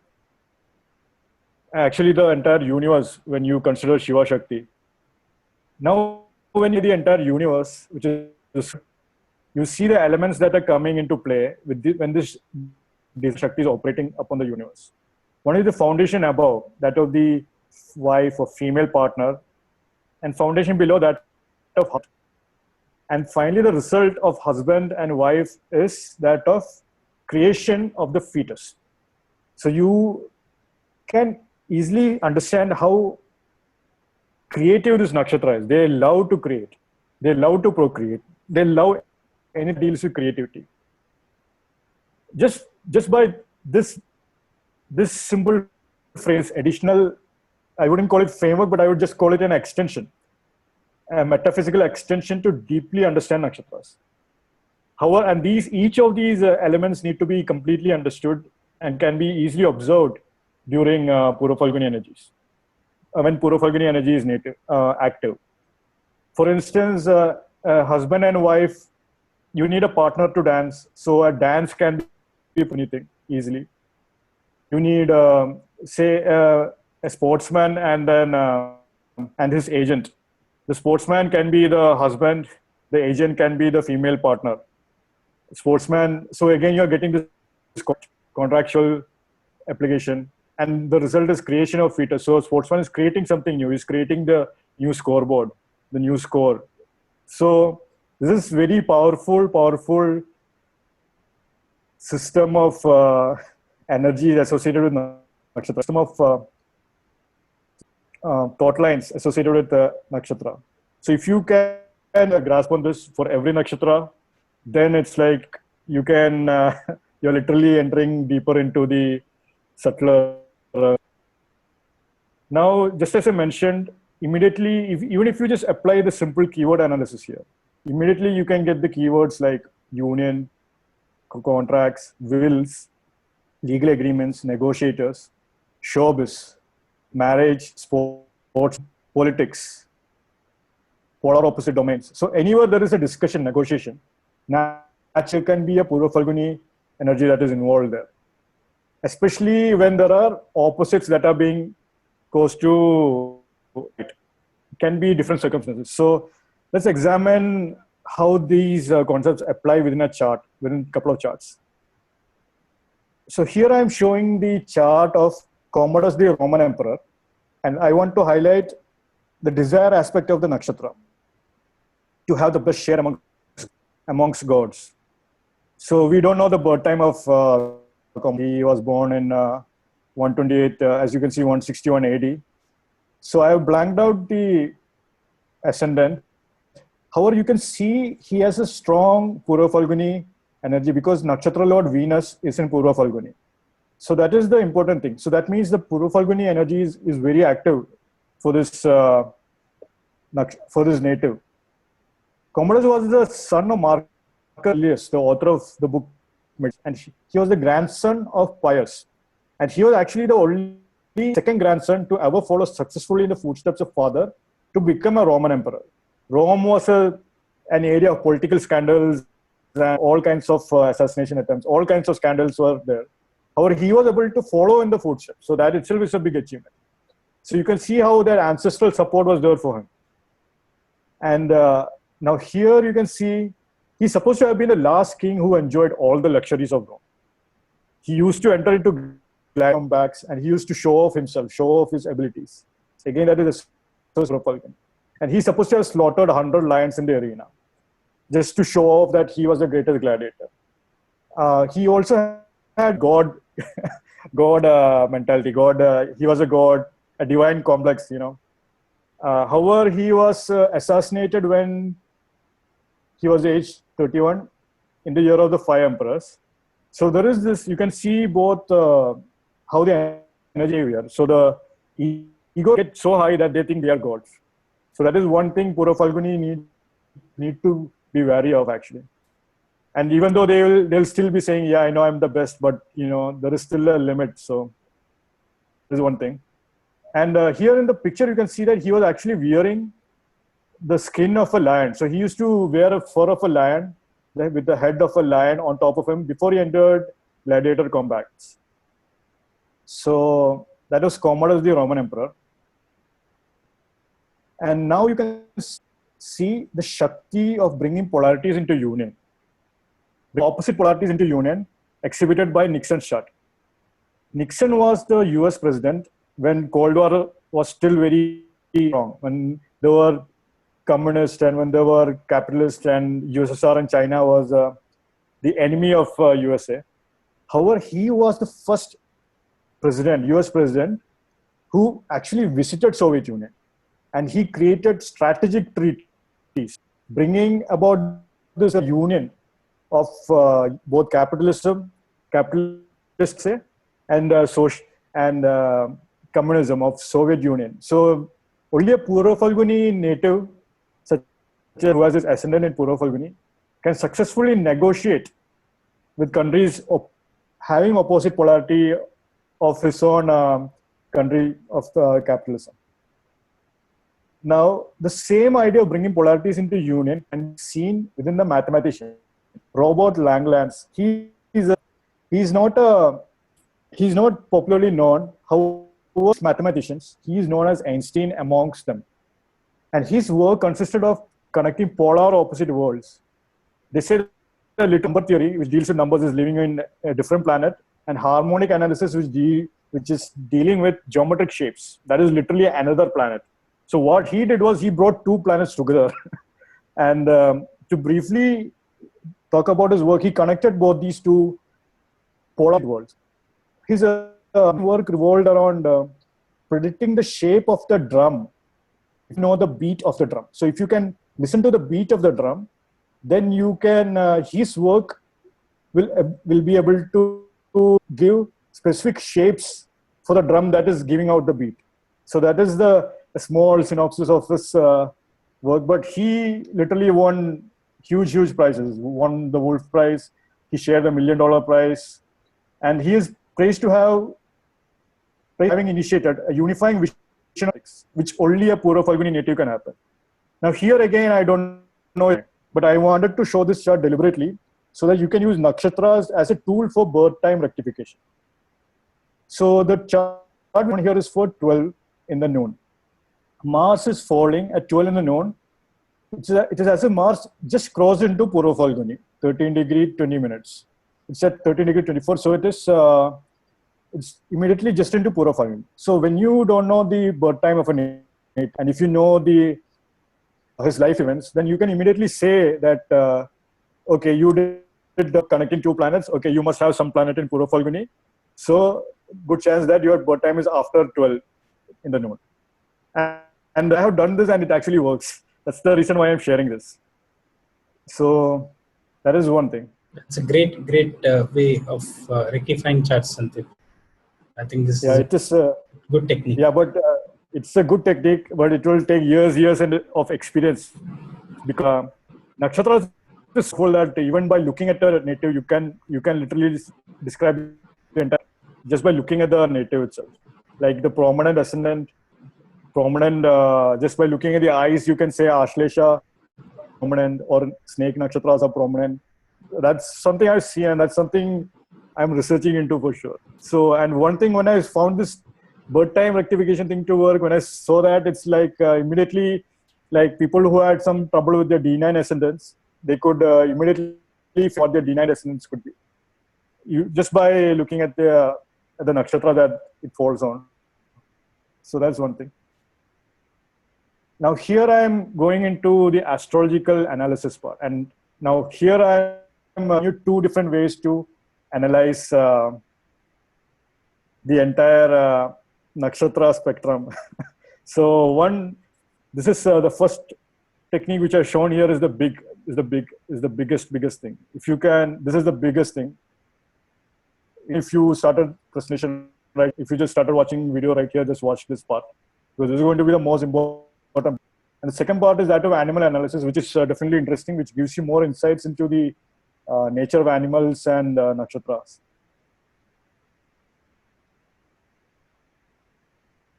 actually the entire universe, when you consider Shiva Shakti, now when you the entire universe, which is, you see the elements that are coming into play when this Shakti is operating upon the universe. One is the foundation above, that of the wife or female partner, and foundation below that of husband. And finally, the result of husband and wife is that of creation of the fetus. So you can easily understand how creative this nakshatra is. They love to create. They love to procreate. They love any deals with creativity. Just by this simple phrase, additional, I wouldn't call it framework, but I would just call it an extension, a metaphysical extension to deeply understand nakshatras. However, and each of these elements need to be completely understood and can be easily observed during Purva Phalguni energies, when Purva Phalguni energy is active. For instance, husband and wife, you need a partner to dance. So a dance can be anything easily. You need, say, a sportsman and then and his agent. The sportsman can be the husband. The agent can be the female partner. Sportsman. So again, you're getting this contractual application, and the result is creation of fetus. So sportsman is creating something new. He's creating the new scoreboard, the new score. So this is very powerful system of energy associated with nakshatra, system of thought lines associated with nakshatra. So if you can grasp on this for every nakshatra, then it's like you can, you're literally entering deeper into the subtler. Now, just as I mentioned, immediately, even if you just apply the simple keyword analysis here, immediately you can get the keywords like union, contracts, wills, legal agreements, negotiators, showbiz, marriage, sports, politics, polar opposite domains. So anywhere there is a discussion, negotiation, naturally can be a Purva Phalguni energy that is involved there. Especially when there are opposites that are being close to it. Can be different circumstances. So let's examine how these concepts apply within a chart, within a couple of charts. So here I'm showing the chart of Commodus the Roman Emperor, and I want to highlight the desire aspect of the nakshatra to have the best share amongst gods. So we don't know the birth time of he was born in 128, as you can see, 161 AD. So I have blanked out the ascendant. However, you can see he has a strong Purva Phalguni energy because Nakshatra Lord Venus is in Purva Phalguni. So that is the important thing. So that means the Purva Phalguni energy is very active for this native. Commodus was the son of Marcus Aurelius, the author of the book, and he was the grandson of Pius. And he was actually the only second grandson to ever follow successfully in the footsteps of father to become a Roman emperor. Rome was an area of political scandals and all kinds of assassination attempts, all kinds of scandals were there. However, he was able to follow in the footsteps. So that itself is a big achievement. So you can see how their ancestral support was there for him. And now here you can see he's supposed to have been the last king who enjoyed all the luxuries of Rome. He used to enter into comebacks and he used to show off himself, show off his abilities. Again, that is a source of Purva. And he's supposed to have slaughtered 100 lions in the arena just to show off that he was the greatest gladiator. He also had God, mentality. He was a god, a divine complex, However, he was assassinated when he was aged 31 in the year of the 5 emperors. So there is this, you can see both how the energy we are. So the ego gets so high that they think they are gods. So that is one thing Purva Phalguni need to be wary of, actually. And even though they'll still be saying, yeah, I know I'm the best, but there is still a limit. So this is one thing. And here in the picture, you can see that he was actually wearing the skin of a lion. So he used to wear a fur of a lion with the head of a lion on top of him before he entered gladiator combats. So that was Commodus, the Roman emperor. And now you can see the Shakti of bringing polarities into union. The opposite polarities into union exhibited by Nixon's chart. Nixon was the US president when Cold War was still very strong, when there were communists and when there were capitalists and USSR and China was the enemy of USA. However, he was the first president, US president, who actually visited Soviet Union. And he created strategic treaties, bringing about this union of both capitalism, and social and communism of Soviet Union. So only a Purva Phalguni native, such as who has his ascendant in Purva Phalguni, can successfully negotiate with countries having opposite polarity of his own country of capitalism. Now, the same idea of bringing polarities into union can be seen within the mathematician, Robert Langlands. He's not popularly known. However, mathematicians, he is known as Einstein amongst them. And his work consisted of connecting polar opposite worlds. They say a little number theory, which deals with numbers, is living in a different planet, and harmonic analysis, which is dealing with geometric shapes. That is literally another planet. So what he did was he brought two planets together. And to briefly talk about his work, he connected both these two polar worlds. His work revolved around predicting the shape of the drum, if you know the beat of the drum. So if you can listen to the beat of the drum, then you can, his work will be able to give specific shapes for the drum that is giving out the beat. So that is a small synopsis of this work, but he literally won huge prizes. Won the Wolf Prize, he shared the $1 million prize, and he is praised to having initiated a unifying vision, which only a Purva Phalguni native can happen. Now here again, I don't know, but I wanted to show this chart deliberately so that you can use nakshatras as a tool for birth time rectification. So the chart here is for 12 in the noon. Mars is falling at 12 in the noon. It is as if Mars just crossed into Purva Phalguni, 13 degree 20 minutes. It's at 13 degree 24, so it is it's immediately just into Purva Phalguni. So when you don't know the birth time of a native, and if you know his life events, then you can immediately say that okay, you did the connecting two planets. Okay, you must have some planet in Purva Phalguni. So good chance that your birth time is after 12 in the noon. And I have done this and it actually works. That's the reason why I'm sharing this. So that is one thing. It's a great way of rectifying charts, Santhip. I think this is a good technique. Yeah, but it's a good technique, but it will take years of experience. Because nakshatras is full that even by looking at a native, you can literally describe the entire just by looking at the native itself. Like the prominent ascendant, just by looking at the eyes, you can say Ashlesha prominent or snake nakshatras are prominent. that's something I see, and that's something I'm researching into for sure. So, and one thing, when I found this birth time rectification thing to work, when I saw that, it's like immediately, like people who had some trouble with their D9 ascendants, they could immediately find what their D9 ascendants could be. Just by looking at the nakshatra that it falls on. So that's one thing. Now here I am going into the astrological analysis part, and now here I am giving you two different ways to analyze the entire nakshatra spectrum. So this is the first technique which I've shown here is the biggest thing. If you can, this is the biggest thing. If you started presentation right, if you just started watching video right here, just watch this part, because this is going to be the most important. And the second part is that of animal analysis, which is definitely interesting, which gives you more insights into the nature of animals and nakshatras.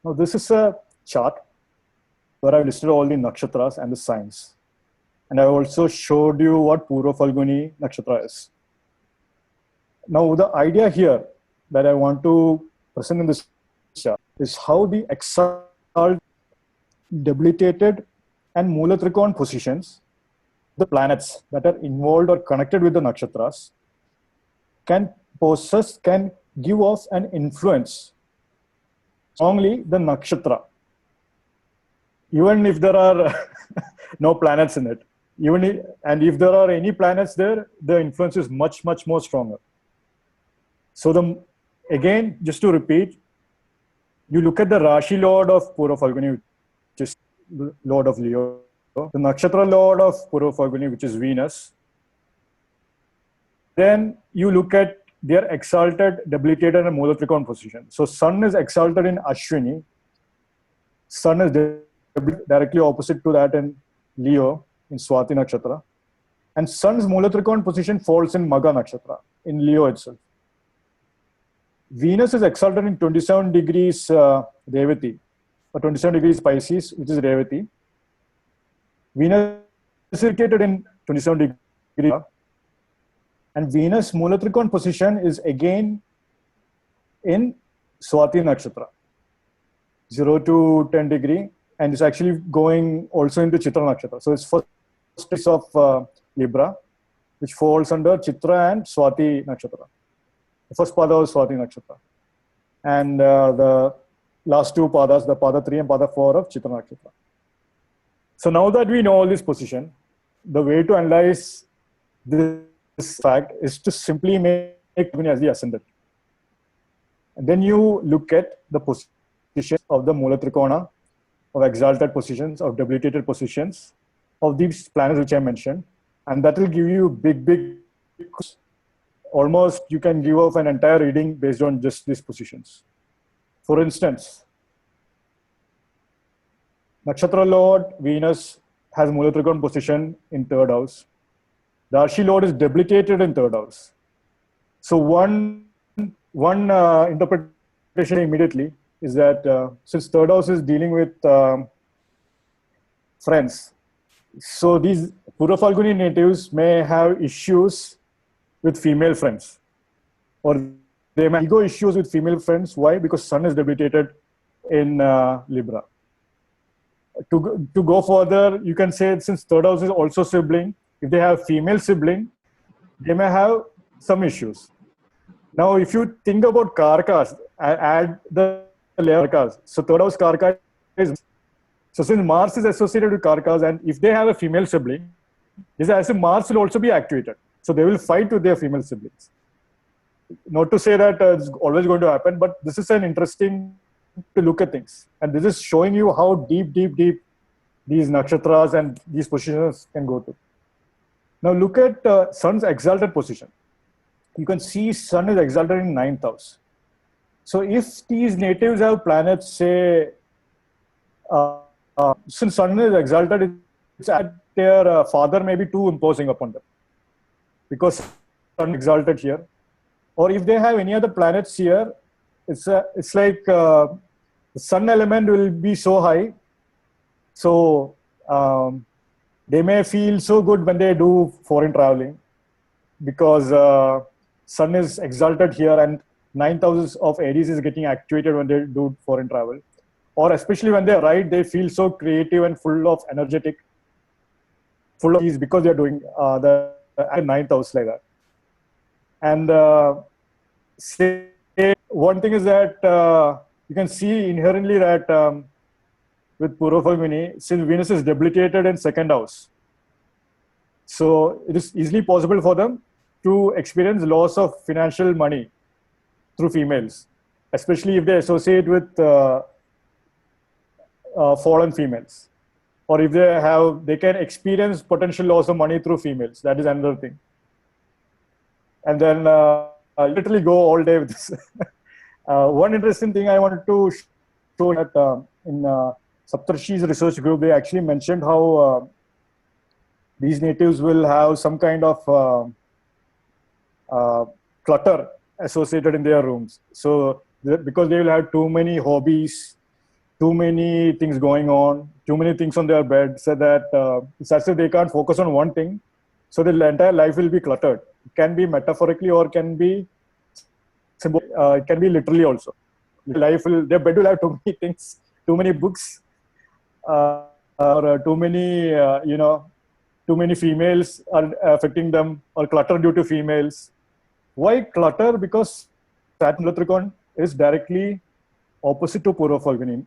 Now this is a chart where I've listed all the nakshatras and the signs. And I also showed you what Purva Phalguni Nakshatra is. Now the idea here that I want to present in this chart is how the exalted, debilitated and Mulatrikon positions, the planets that are involved or connected with the nakshatras, can give off an influence strongly the nakshatra, even if there are no planets in it. And if there are any planets there, the influence is much, much more stronger. So again, just to repeat, you look at the Rashi Lord of Purva Phalguni, which is the Lord of Leo, the Nakshatra Lord of Purva Phalguni, which is Venus. Then you look at their exalted, debilitated and Mulatrikon position. So Sun is exalted in Ashwini. Sun is directly opposite to that in Leo, in Swati Nakshatra. And Sun's Mulatrikon position falls in Magha Nakshatra, in Leo itself. Venus is exalted in 27 degrees Revati, or 27 degrees Pisces, which is Revati. Venus is located in 27 degrees. And Venus Mulatrikon position is again in Swati Nakshatra, 0 to 10 degree, and it's actually going also into Chitra Nakshatra. So it's first piece of Libra, which falls under Chitra and Swati Nakshatra. The first pada was Swati Nakshatra. And the last two padas, the pada 3 and pada 4 of Chitra Nakshatra. So now that we know all this position, the way to analyze this fact is to simply make Phalguni as the ascendant. And then you look at the positions of the Mulatrikona, of exalted positions, of debilitated positions, of these planets which I mentioned. And that will give you big, almost you can give off an entire reading based on just these positions. For instance, Nakshatra Lord Venus has Mulatrikon position in 3rd house. The Rashi Lord is debilitated in 3rd house. So one interpretation immediately is that since 3rd house is dealing with friends, so these Purva Phalguni natives may have issues with female friends, or they may have ego issues with female friends. Why? Because Sun is debilitated in Libra. To go further, you can say since 3rd house is also sibling, if they have female sibling, they may have some issues. Now, if you think about Karkas, add the layer Karkas. So 3rd house Karka is, so since Mars is associated with Karkas, and if they have a female sibling, it's as if Mars will also be activated. So they will fight with their female siblings. Not to say that it's always going to happen, but this is an interesting to look at things. And this is showing you how deep these nakshatras and these positions can go to. Now look at Sun's exalted position. You can see Sun is exalted in 9th house. So if these natives have planets, say, since Sun is exalted, it's at their father may be too imposing upon them, because Sun is exalted here. Or if they have any other planets here, it's like the Sun element will be so high. So they may feel so good when they do foreign traveling. because Sun is exalted here and 9th house of Aries is getting activated when they do foreign travel. Or especially when they ride, they feel so creative and full of energetic, full of ease because they're doing the 9th house like that. And say one thing is that you can see inherently that with Purva Phalguni, since Venus is debilitated in 2nd house, so it is easily possible for them to experience loss of financial money through females, especially if they associate with fallen females, or if they can experience potential loss of money through females. That is another thing. And then literally go all day with this. One interesting thing I wanted to show that in Saptarshi's research group, they actually mentioned how these natives will have some kind of clutter associated in their rooms. So because they will have too many hobbies, too many things going on, too many things on their bed, so that it's as if they can't focus on one thing. So the entire life will be cluttered. It can be metaphorically or can be it can be literally also. Their bed will have too many things, too many books, or too many too many females are affecting them, or clutter due to females. Why clutter? Because Saturn Mulatrikon is directly opposite to Purva Phalguni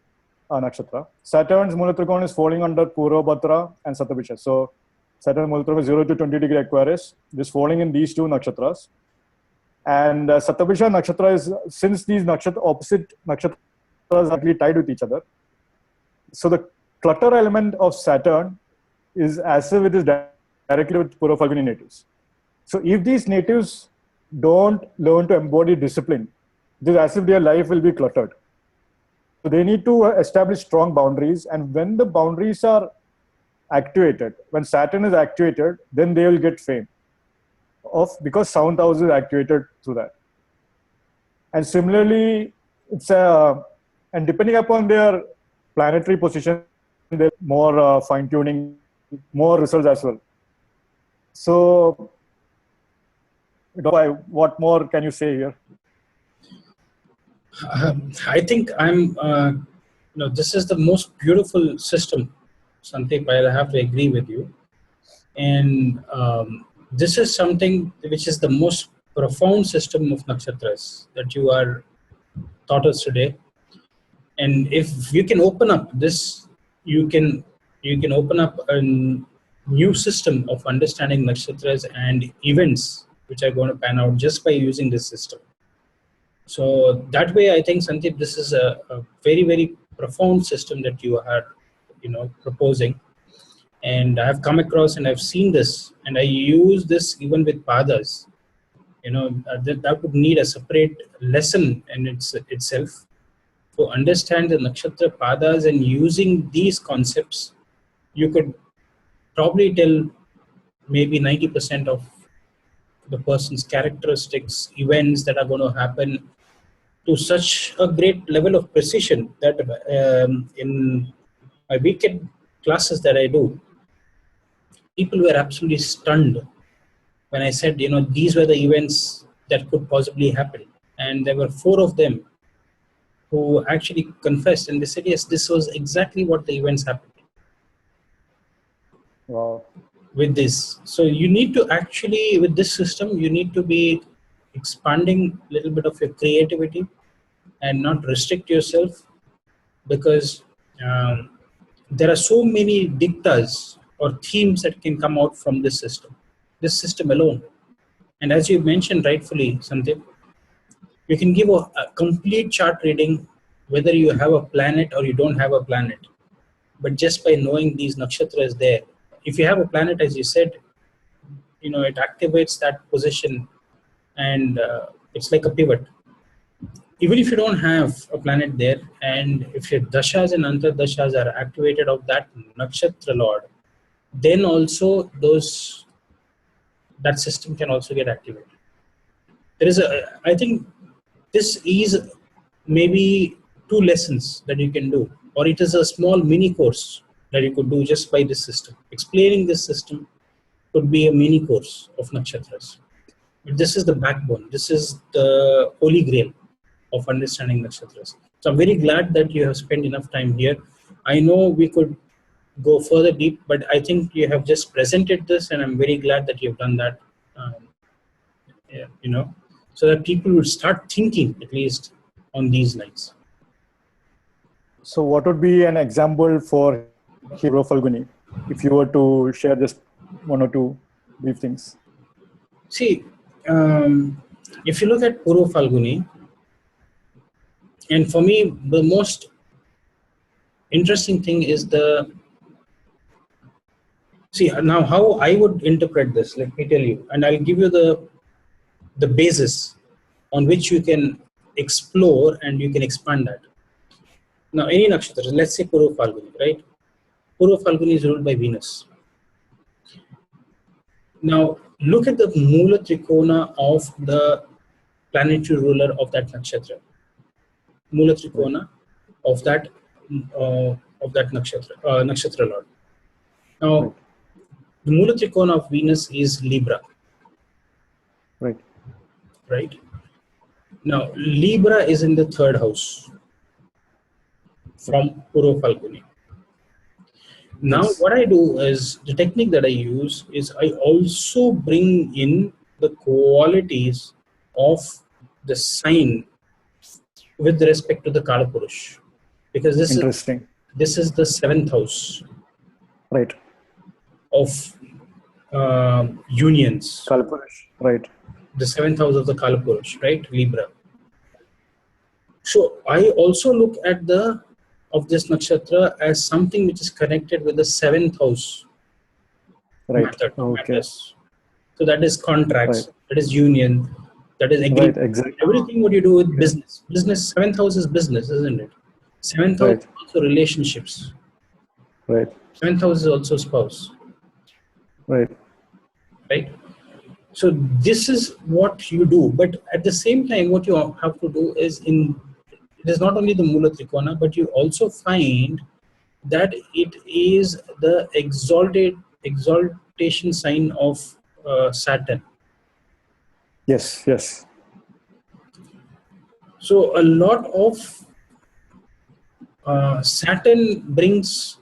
Nakshatra. Saturn's Mulatrikon is falling under Purva Bhadra and Satabhisha. So Saturn Mulatrikon is 0 to 20 degree Aquarius. This falling in these two nakshatras. And Satabhisha Nakshatra is, since these opposite nakshatras are actually tied with each other, so the clutter element of Saturn is as if it is directly with Purva Phalguni natives. So if these natives don't learn to embody discipline, it is as if their life will be cluttered. So they need to establish strong boundaries, and when the boundaries are activated, when Saturn is activated, then they will get fame because 7th house is activated through that. And similarly, it's and depending upon their planetary position, there's more fine-tuning, more results as well. So what more can you say here? I think this is the most beautiful system, Santhip. I have to agree with you. And this is something which is the most profound system of nakshatras that you are taught us today. And if you can open up this, you can open up a new system of understanding nakshatras and events which are going to pan out just by using this system. So that way, I think, Santhip, this is a very, very profound system that you are, proposing. And I have come across and I've seen this, and I use this even with padas. That would need a separate lesson in itself to understand the nakshatra padas, and using these concepts, you could probably tell maybe 90% of the person's characteristics, events that are going to happen to such a great level of precision that in my weekend classes that I do, people were absolutely stunned when I said, these were the events that could possibly happen. And there were 4 of them who actually confessed, and they said, yes, this was exactly what the events happened. Wow. With this. So you need to actually, with this system, you need to be expanding a little bit of your creativity and not restrict yourself, because there are so many diktas or themes that can come out from this system alone. And as you mentioned rightfully, Santhip, you can give a complete chart reading whether you have a planet or you don't have a planet, but just by knowing these nakshatras there. If you have a planet, as you said, it activates that position, and it's like a pivot. Even if you don't have a planet there, and if your dashas and antardashas are activated of that nakshatra lord, then also that system can also get activated. I think this is maybe 2 lessons that you can do, or it is a small mini course that you could do just by this system. Explaining this system could be a mini course of nakshatras. But this is the backbone. This is the holy grail of understanding nakshatras. So I'm very glad that you have spent enough time here. I know we could go further deep, but I think you have just presented this, and I'm very glad that you've done that. Yeah, so that people will start thinking at least on these lines. So what would be an example for Purva Phalguni, if you were to share just one or two brief things? See, if you look at Purva Phalguni, and for me, the most interesting thing is see now how I would interpret this. Let me tell you, and I'll give you the basis on which you can explore and you can expand that. Now, any nakshatra, let's say Purva Phalguni, right? Purva Phalguni is ruled by Venus. Now, look at the Mula Trikona of the planetary ruler of that nakshatra. Mula Trikona of that nakshatra lord. Now, the Mula Trikona of Venus is Libra. Right. Right. Now, Libra is in the third house from Purva Phalguni. Now, what I do is, the technique that I use is I also bring in the qualities of the sign with respect to the Kala Purush, because this is the seventh house, right, of unions. Kala Purush, right. The seventh house of the Kala Purush, right, Libra. So I also look at of this nakshatra as something which is connected with the seventh house method. Matters. So that is contracts, that is union, that is agreement. Right, exactly. Everything what you do with business. Business, seventh house is business, isn't it? Seventh house is also relationships. Right. Seventh house is also spouse. Right. Right. So this is what you do, but at the same time, what you have to do is it is not only the Mula Trikona, but you also find that it is the exaltation sign of Saturn. Yes, yes. So a lot of Saturn brings,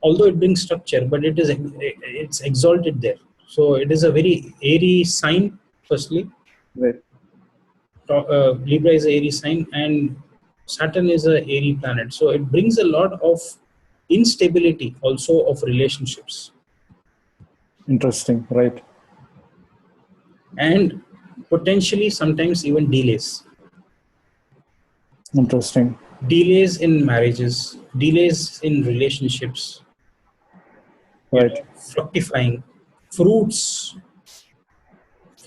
although it brings structure, but it's exalted there. So it is a very airy sign, firstly. Right. Libra is an airy sign, and Saturn is an airy planet. So it brings a lot of instability also of relationships. Interesting, right. And potentially sometimes even delays. Interesting. Delays in marriages, delays in relationships. Right. Fructifying. Fruits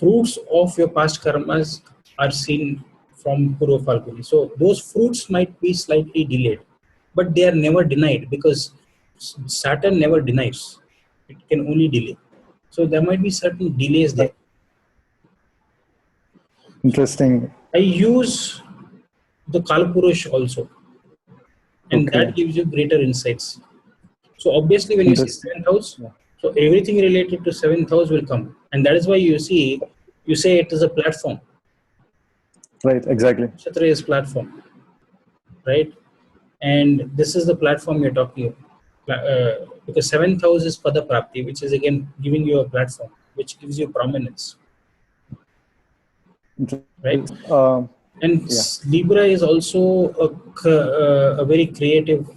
of your past karmas are seen from Purva Phalguni. So those fruits might be slightly delayed, but they are never denied, because Saturn never denies. It can only delay. So there might be certain delays there. Interesting. I use the Kalapurush also, and that gives you greater insights. So obviously when you see seventh house, so everything related to seventh house will come, and that is why you say it is a platform. Right, exactly. Nakshatra is platform, right? And this is the platform you're talking about. Because seventh house is Pada Prapti, which is again giving you a platform, which gives you prominence. Right? And Libra is also a very creative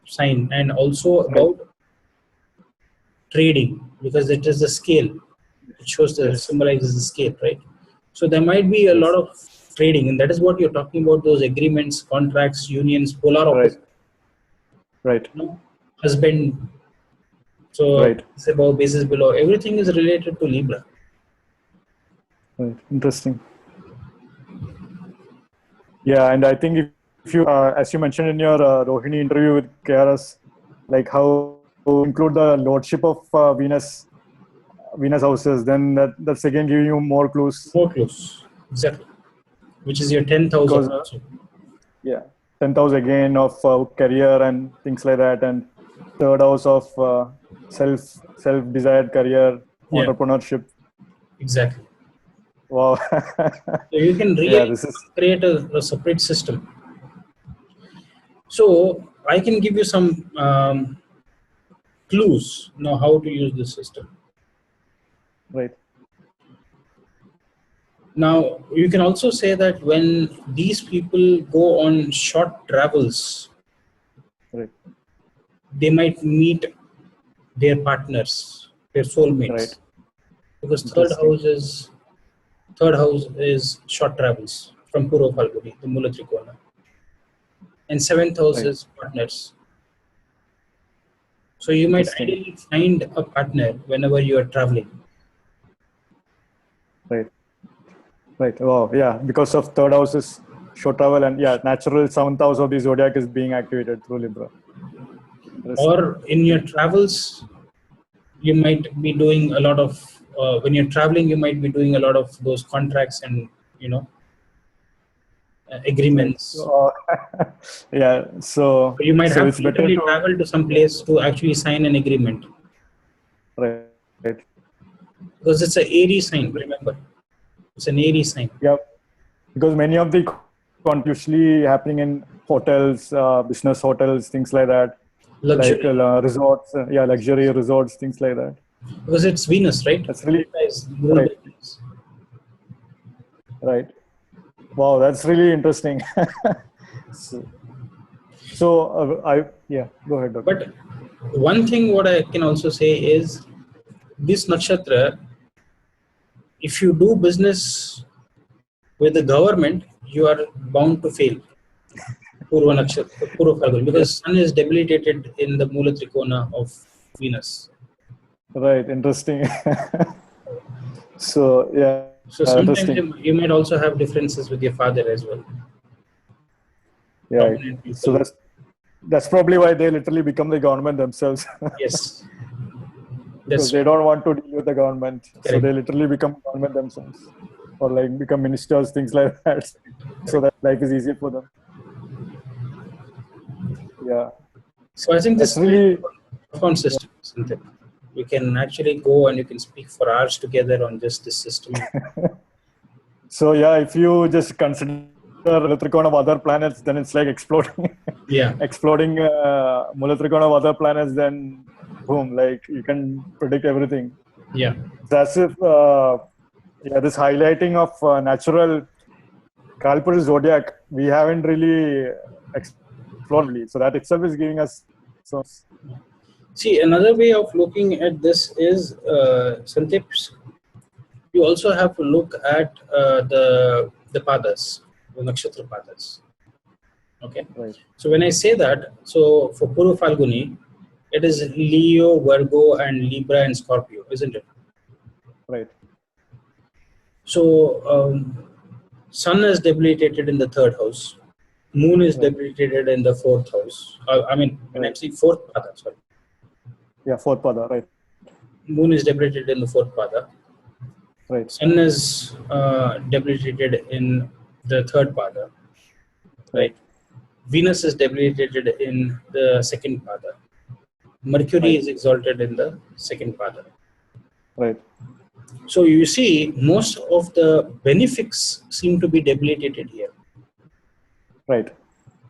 sign, and also about trading, because it is the scale. It shows symbolizes the scale, right? So there might be a lot of trading, and that is what you're talking about, those agreements, contracts, unions, polar opposites. Right. Husband. So it's above, basis below. Everything is related to Libra. Right. Interesting. Yeah, and I think if you, as you mentioned in your Rohini interview with KRS, like how to include the lordship of Venus houses, then that's again giving you more clues. More clues, exactly. Which is your 10th house also. Yeah, 10th house again of career and things like that, and third house of self-desired career, entrepreneurship. Exactly. Wow. So you can Yeah, really this is create a separate system. So I can give you some clues now how to use this system. right. Now you can also say that when these people go on short travels, Right. they might meet their partners, their Right. soulmates, because Interesting. third house is short travels from Purva Phalguni, the Mula Trikona, and seventh house Right. is partners. So you might Interesting. ideally find a partner whenever you are traveling. Right. Right. Wow. Yeah. Because of third house is short travel, and yeah, natural seventh house of the zodiac is being activated through Libra. Interesting. Or in your travels, you might be doing a lot of when you're traveling, you might be doing a lot of those contracts and Right. agreements. Yeah. So You might so have it's to better literally to, travel to some yeah. place to actually sign an agreement, Right. because it's an Aries sign. Remember, it's an Aries sign. Yeah. Because many of the usually happening in hotels, business hotels, things like that, like Luxury, resorts, yeah, luxury resorts, things like that. because it's Venus, right? That's really Vesta is ruled right. by Venus. Right. Wow, that's really interesting. So, yeah, go ahead, Doctor. But one thing what I can also say is this nakshatra, if you do business with the government, you are bound to fail. Purva Nakshatra, Purva Phalguni, Yeah. because Sun is debilitated in the Mula Trikona of Venus. Right. Interesting. So, yeah, So interesting. sometimes you might also have differences with your father as well. Right. Prominent So people. that's probably why they literally become the government themselves. Yes, Because that's they don't want to deal with the government, so correct. they literally become government themselves, or like become ministers, things like that, so that life is easier for them. Yeah, So I think this that's is a very really, profound yeah. system, isn't it? We can actually go and you can speak for hours together on just this system. So yeah, if you just consider Mulatrikona of other planets, then it's like exploding, Yeah, exploding Mulatrikona of other planets. Then boom, like you can predict everything. yeah. It's as if yeah, this highlighting of natural Kalpur zodiac we haven't really explored really. So that itself is giving us some. See, another way of looking at this is, Sandeep, you also have to look at the padas, the nakshatra padas. Okay. Right. So when I say that, so for Purva Phalguni, it is Leo, Virgo, and Libra and Scorpio, isn't it? Right. So Sun is debilitated in the third house. Moon is Right. debilitated in the fourth house. I mean, when I'm Right. saying fourth pada, sorry. Yeah. Fourth pada. Right. Moon is debilitated in the fourth pada. Right. Sun is debilitated in the third pada, Right. right? Venus is debilitated in the second pada. Mercury Right. is exalted in the second pada. Right. So you see, most of the benefics seem to be debilitated here Right.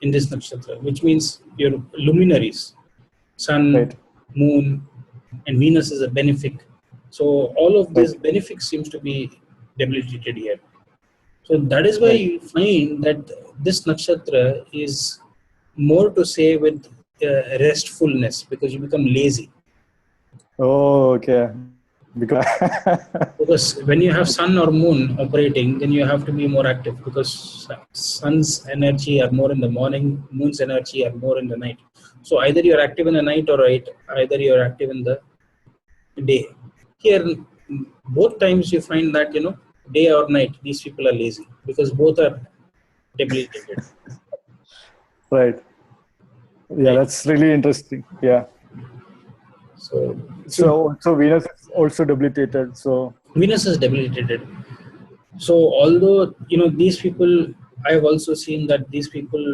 in this nakshatra, which means your luminaries, Sun, Right. Moon, and Venus is a benefic. So all of Right. these benefics seems to be debilitated here. So that is why Right. you find that this nakshatra is more to say with restfulness, because you become lazy. Oh, okay. Because Because when you have sun or moon operating, then you have to be more active, because sun's energy are more in the morning, moon's energy are more in the night. So either you're active in the night or either you're active in the day. Here, both times you find that, day or night, these people are lazy because both are debilitated, right. Yeah, right? that's really interesting. Yeah. So So Venus is also debilitated. So Venus is debilitated. So although these people, I have also seen that these people,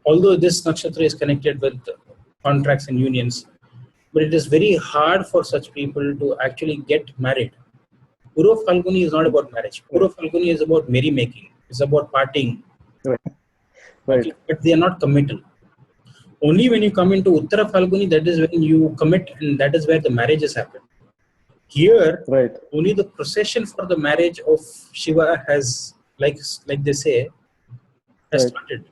although this nakshatra is connected with contracts and unions, but it is very hard for such people to actually get married. Purva Phalguni is not about marriage. Purva Phalguni is about merrymaking. It's about partying. Right. Okay, but they are not committal. Only when you come into Uttara Phalguni, that is when you commit, and that is where the marriages happen. Here, only the procession for the marriage of Shiva has, like they say, has started.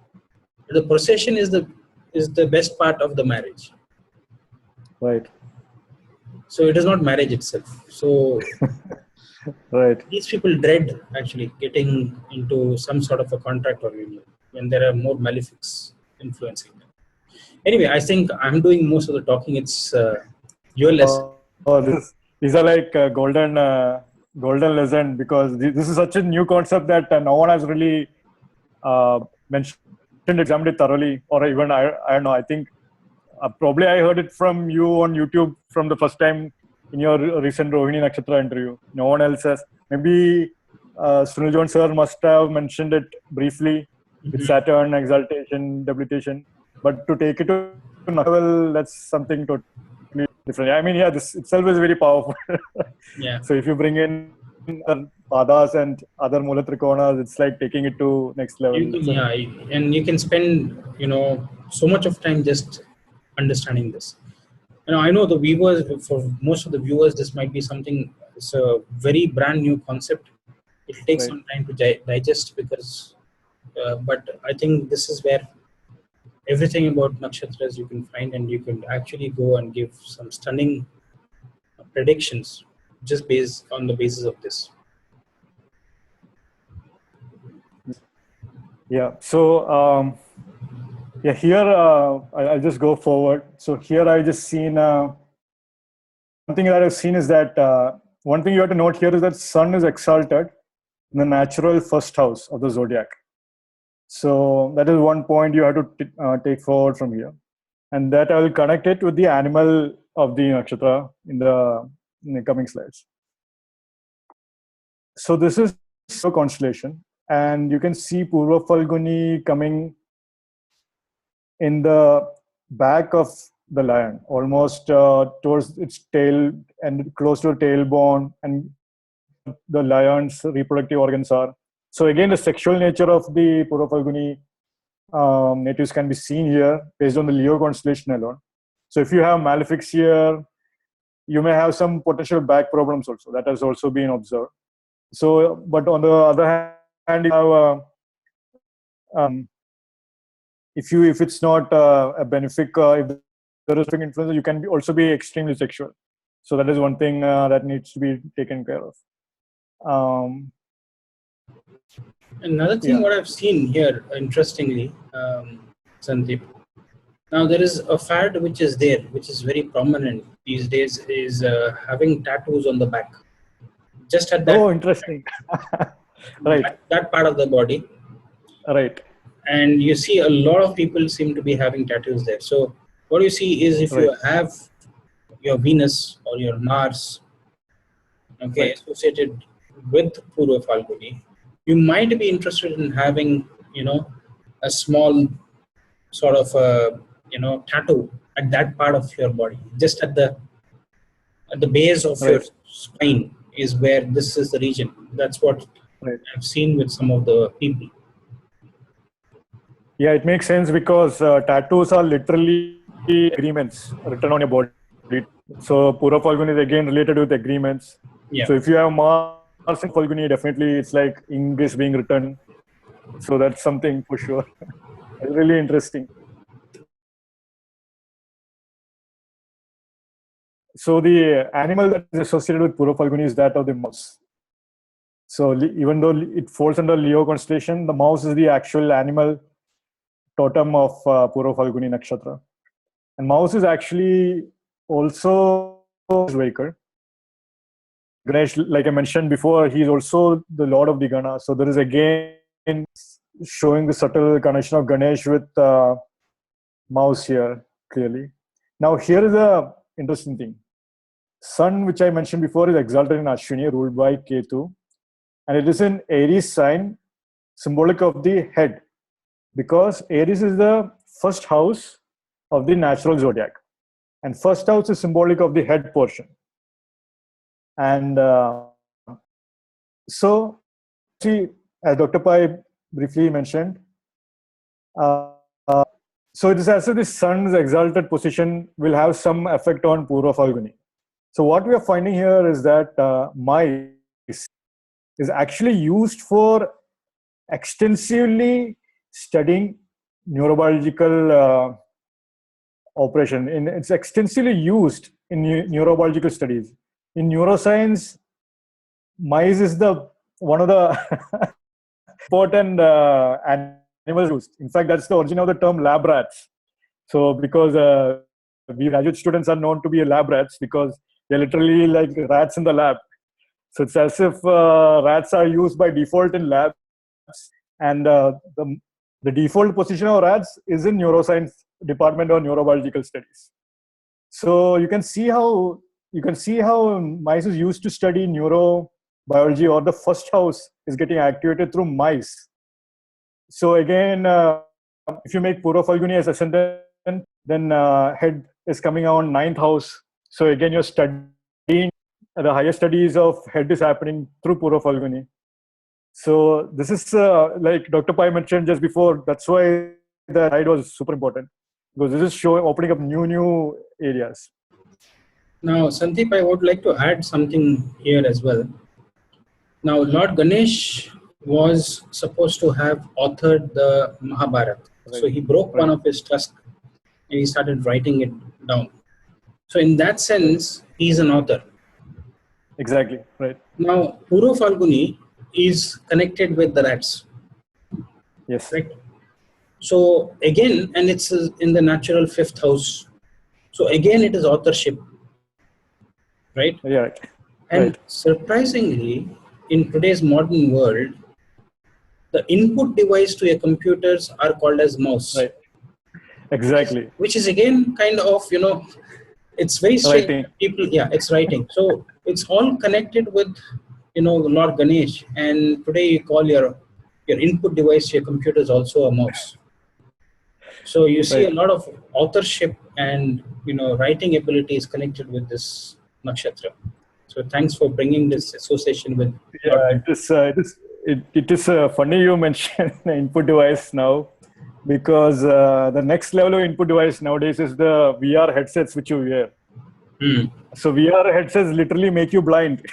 The procession is the best part of the marriage. Right. So it is not marriage itself. So these people dread actually getting into some sort of a contract or union when there are more malefics influencing them. Anyway, I think I'm doing most of the talking. It's your lesson. These are like golden lesson, because this is such a new concept that no one has really mentioned, examined it thoroughly, or even I don't know. I think probably I heard it from you on YouTube from the first time in your recent Rohini Nakshatra interview. No one else has. Maybe Sunil John sir must have mentioned it briefly with Saturn, exaltation, debilitation, but to take it to another level, that's something totally different. I mean, this itself is very powerful. Yeah. So if you bring in other padas and other mula trikonas, it's like taking it to next level. And you can spend so much of time just understanding this. I know the viewers, for most of the viewers, this might be something. It's a very brand new concept. It will take some time to digest, because but I think this is where everything about nakshatras you can find, and you can actually go and give some stunning predictions just based on the basis of this. Yeah. So here I'll just go forward. So here I just seen one thing that I've seen is that one thing you have to note here is that Sun is exalted in the natural first house of the zodiac. So that is one point you have to take forward from here, and that I will connect it with the animal of the nakshatra in the coming slides. So this is a constellation, and you can see Purva Phalguni coming in the back of the lion, almost towards its tail and close to the tailbone, and the lion's reproductive organs are. So again, the sexual nature of the Purva Phalguni natives can be seen here based on the Leo constellation alone. So if you have malefics here, you may have some potential back problems also. That has also been observed. So, but on the other hand, you have if it's not a benefic, if there is benefic influence, you can also be extremely sexual. So that is one thing that needs to be taken care of. Another thing, what I've seen here, interestingly, Sandeep. Now there is a fad which is there, which is very prominent these days, is having tattoos on the back, just at that. Oh, interesting. Right. That part of the body. Right. And you see a lot of people seem to be having tattoos there. So what you see is, if you have your Venus or your Mars, associated with Purva Phalguni, you might be interested in having, a small sort of tattoo at that part of your body, just at the base of your spine is where this is the region. That's what I've seen with some of the people. Yeah, it makes sense, because tattoos are literally agreements written on your body. So Purva Phalguni is again related with agreements. Yeah. So if you have Mars in Phalguni, definitely it's like ink is being written. So that's something for sure. It's really interesting. So the animal that is associated with Purva Phalguni is that of the mouse. So even though it falls under Leo constellation, the mouse is the actual animal totem of Purva Phalguni Nakshatra. And mouse is actually also his vehicle. Ganesh, like I mentioned before, he is also the lord of the Gana. So there is again showing the subtle connection of Ganesh with mouse here clearly. Now here is the interesting thing. Sun, which I mentioned before, is exalted in Ashwini, ruled by Ketu, and it is in Aries sign, symbolic of the head, because Aries is the first house of the natural zodiac, and first house is symbolic of the head portion. And So, see, as Dr. Pai briefly mentioned, uh, so it is as if the sun's exalted position will have some effect on Purva Phalguni. So what we are finding here is that mice is actually used for extensively studying neurobiological operation. It's extensively used in neurobiological studies. In neuroscience, mice is the one of the important animals used. In fact, that's the origin of the term lab rats. So because we graduate students are known to be lab rats because they're literally like rats in the lab. So it's as if rats are used by default in labs, and the default position of rats is in neuroscience department or neurobiological studies. So you can see how mice is used to study neurobiology, or the first house is getting activated through mice. So again, if you make Purva Phalguni as ascendant, then head is coming on 9th house. So again, you're studying the higher studies of head is happening through Purva Phalguni. So this is like Dr. Pai mentioned just before. That's why the ride was super important, because this is opening up new areas. Now, Sandeep, I would like to add something here as well. Now, Lord Ganesh was supposed to have authored the Mahabharata. Right. So he broke one of his tusks and he started writing it down. So in that sense, he's an author. Exactly, right. Now, Purva Phalguni is connected with the rats. Yes. Right. So again, and it's in the natural 5th house. So again, it is authorship. Right? Yeah. And surprisingly, in today's modern world, the input device to your computers are called as mouse. Right. Exactly. Which is again kind of, it's very strange. People, it's writing. So it's all connected with, Lord Ganesh. And today you call your input device to your computer is also a mouse. So you see a lot of authorship and, writing ability is connected with this nakshatra. So thanks for bringing this association with. Yeah, it is funny you mentioned input device now, because the next level of input device nowadays is the VR headsets which you wear. So VR headsets literally make you blind.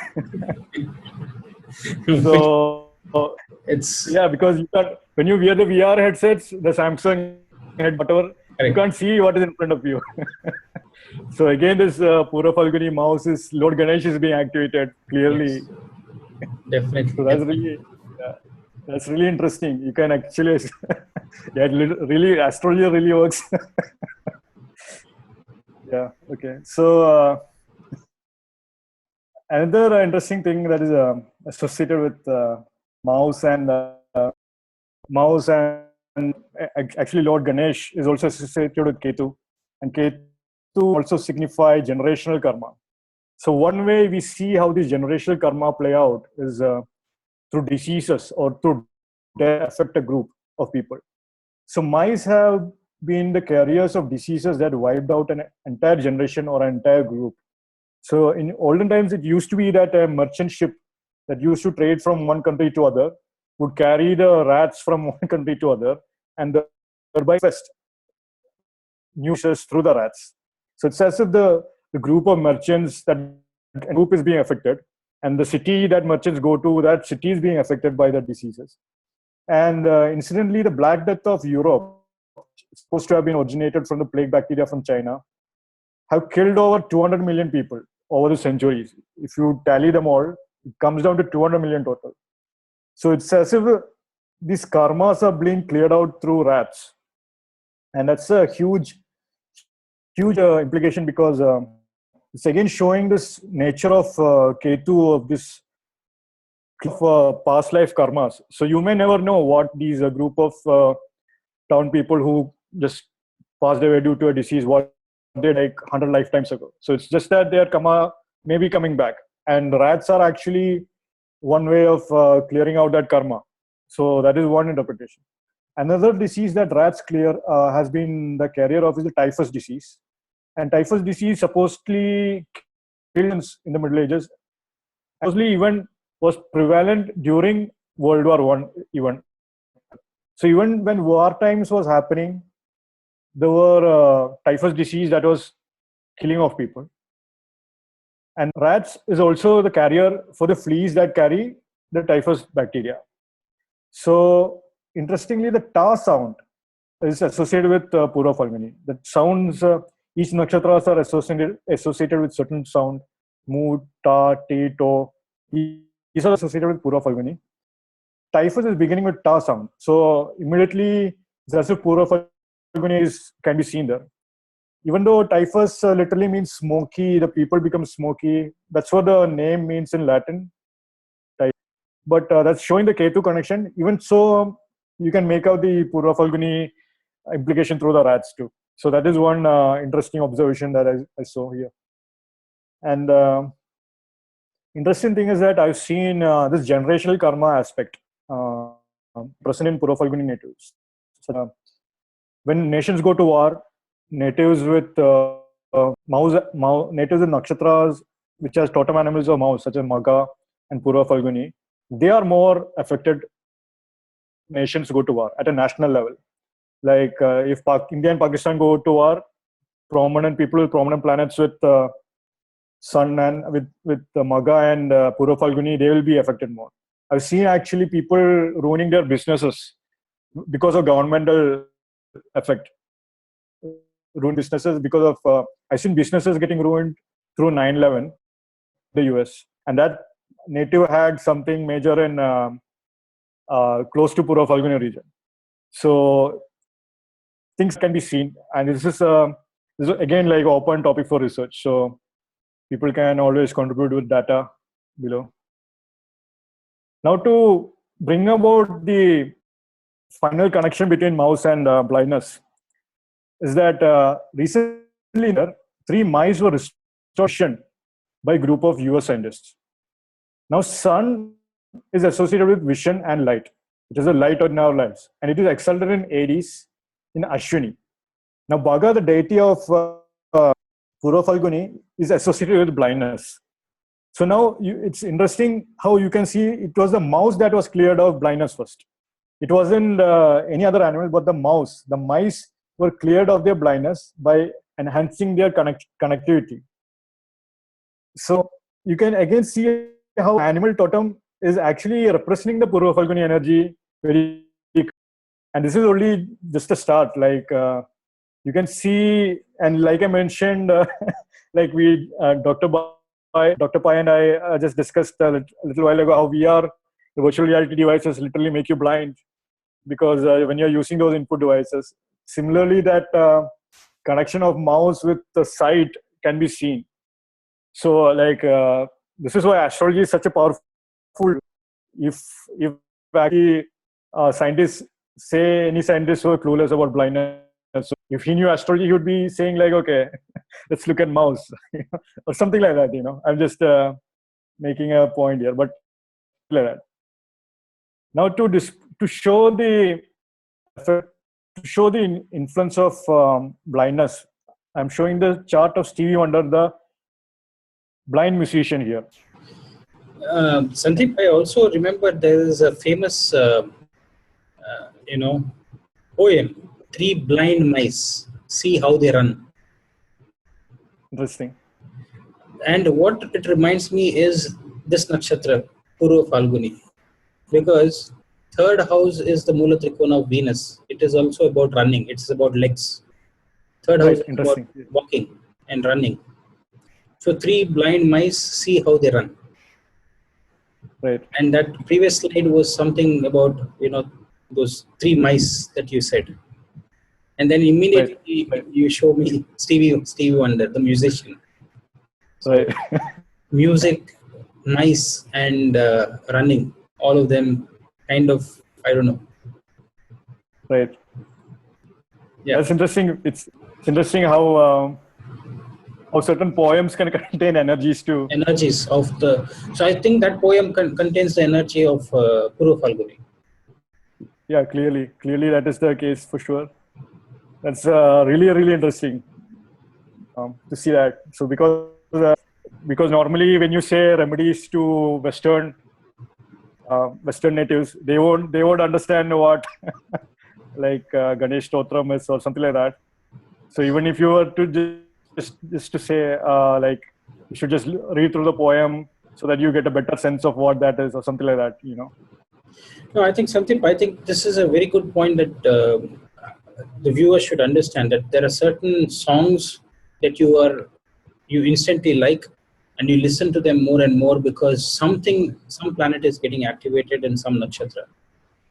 So it's because you can't, when you wear the VR headsets, the Samsung head, whatever, you can't see what is in front of you. So again, this Purva Phalguni mouse is Lord Ganesh is being activated clearly. Yes. Definitely. So that's really interesting. You can actually, really astrology really works. Yeah. Okay. So another interesting thing that is associated with mouse and actually Lord Ganesh is also associated with Ketu, and Ketu also signify generational karma. So one way we see how this generational karma play out is through diseases or through death affect a group of people. So mice have been the carriers of diseases that wiped out an entire generation or an entire group. So in olden times, it used to be that a merchant ship that used to trade from one country to other would carry the rats from one country to other, and thereby infest new fishes through the rats. So it's as if the group of merchants, that group is being affected, and the city that merchants go to, that city is being affected by the diseases. And incidentally, the Black Death of Europe, supposed to have been originated from the plague bacteria from China, have killed over 200 million people over the centuries. If you tally them all, it comes down to 200 million total. So it's as if these karmas are being cleared out through rats. And that's a huge implication, because it's again showing this nature of Ketu, of this past life karmas. So you may never know what these group of town people who just passed away due to a disease, what they like 100 lifetimes ago. So it's just that their karma may be coming back, and rats are actually one way of clearing out that karma. So that is one interpretation. Another disease that rats clear has been the carrier of is the typhus disease. And typhus disease supposedly kills in the Middle Ages. Supposedly even was prevalent during World War One even. So even when war times was happening, there were typhus disease that was killing of people. And rats is also the carrier for the fleas that carry the typhus bacteria. So interestingly, the ta sound is associated with Purva Phalguni. The sounds, each nakshatras are associated with certain sound. Mu, ta, te, to. These are associated with Purva Phalguni. Typhus is beginning with ta sound. So immediately, as if Purva Phalguni can be seen there. Even though typhus literally means smoky, the people become smoky. That's what the name means in Latin. But that's showing the Ketu connection. Even so, you can make out the Purva Phalguni implication through the rats too. So that is one interesting observation that I saw here. And interesting thing is that I've seen this generational karma aspect present in Purva Phalguni natives. So, when nations go to war, natives with natives with nakshatras, which has totem animals of mouse, such as Magha and Purva Phalguni, they are more affected. Nations go to war at a national level. Like if India and Pakistan go to war, prominent people with prominent planets with Sun and with Magha and Purva Phalguni, they will be affected more. I've seen actually people ruining their businesses because of governmental effect. Ruined businesses because of I've seen businesses getting ruined through 9/11, the US, and that native had something major in close to Purva Phalguni region. So things can be seen, and this is again like open topic for research. So people can always contribute with data below. Now to bring about the final connection between mouse and blindness is that recently 3 mice were restored by a group of US scientists. Now sun is associated with vision and light. It is a light in our lives, and it is exalted in Aries in Ashwini. Now Bhaga, the deity of Purva Phalguni, is associated with blindness. So now it's interesting how you can see it was the mouse that was cleared of blindness first. It wasn't any other animal, but the mice were cleared of their blindness by enhancing their connectivity. So you can again see how animal totem is actually representing the Purva Phalguni energy very, and this is only just a start. Like you can see, and like I mentioned, like Dr. Pai and I just discussed a little while ago how VR, the virtual reality devices, literally make you blind because when you're using those input devices. Similarly, that connection of mouse with the sight can be seen. So, like this is why astrology is such a powerful. If actually scientists say any scientists who are clueless about blindness, so if he knew astrology, he would be saying like, okay, let's look at mouse or something like that. I'm just making a point here, but like that. Now to show the influence of blindness, I'm showing the chart of Stevie Wonder, the blind musician here. Sandeep, I also remember there is a famous, poem, Three Blind Mice, See How They Run. Interesting. And what it reminds me is this nakshatra, Purva Phalguni, because third house is the Mula Trikona of Venus. It is also about running. It's about legs. Third house is about walking and running. So 3 blind mice, see how they run. Right. And that previous slide was something about, those 3 mice that you said. And then immediately you show me Stevie Wonder, the musician. So music, mice, and running, all of them kind of, I don't know. Right. Yeah. That's interesting. It's interesting how certain poems can contain energies too. Energies of the. So I think that poem contains the energy of Purva Phalguni. Yeah, clearly that is the case for sure. That's really interesting to see that. So because normally when you say remedies to Western Western natives, they won't understand what like Ganesh Stotram is or something like that. So even if you were to just to say like you should just read through the poem so that you get a better sense of what that is or something like that, you know. No, I think this is a very good point that the viewer should understand, that there are certain songs that you instantly like, and you listen to them more and more because some planet is getting activated in some nakshatra.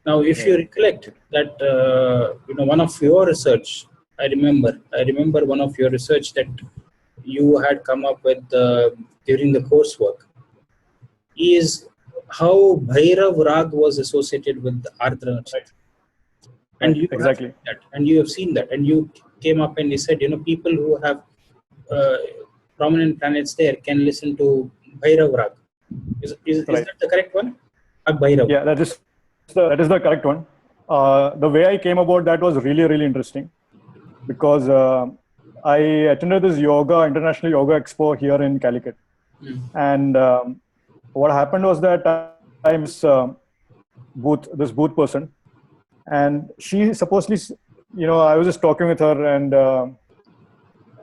Now, if you recollect that, one of your research, I remember one of your research that you had come up with during the coursework is how Bhairav Rag was associated with the Ardra Nakshatra. And you exactly. have that, and you have seen that, and you came up and you said, people who have prominent planets there can listen to Bhairav Rag. Is that the correct one? Bhairav. Yeah, that is the correct one. The way I came about that was really, really interesting because I attended this International Yoga Expo here in Calicut. And what happened was that I miss this booth person, and she supposedly, I was just talking with her,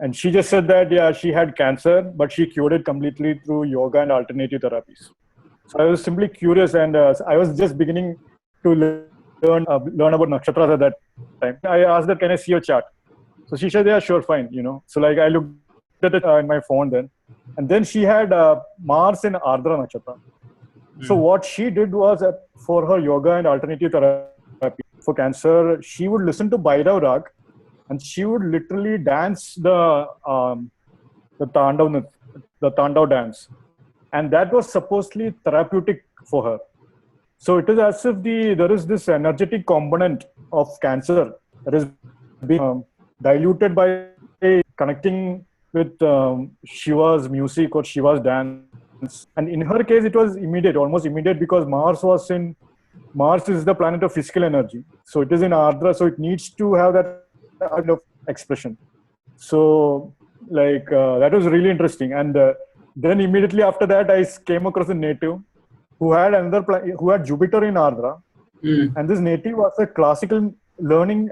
and she just said that she had cancer, but she cured it completely through yoga and alternative therapies. So I was simply curious, and I was just beginning to learn about nakshatras at that time. I asked her, "Can I see your chart?" So she said, "Yeah, sure, fine." So like I looked at it in my phone then, and then she had Mars in Ardra Nakshatra. So what she did was for her yoga and alternative therapy for cancer, she would listen to Bhairav Rag, and she would literally dance the Tandav dance, and that was supposedly therapeutic for her. So it is as if there is this energetic component of cancer that is being diluted by connecting with Shiva's music or Shiva's dance. And in her case, it was almost immediate, because Mars is the planet of physical energy. So it is in Ardra, so it needs to have that kind of expression. So like that was really interesting. And then immediately after that, I came across a native who had who had Jupiter in Ardra. And this native was a classical learning,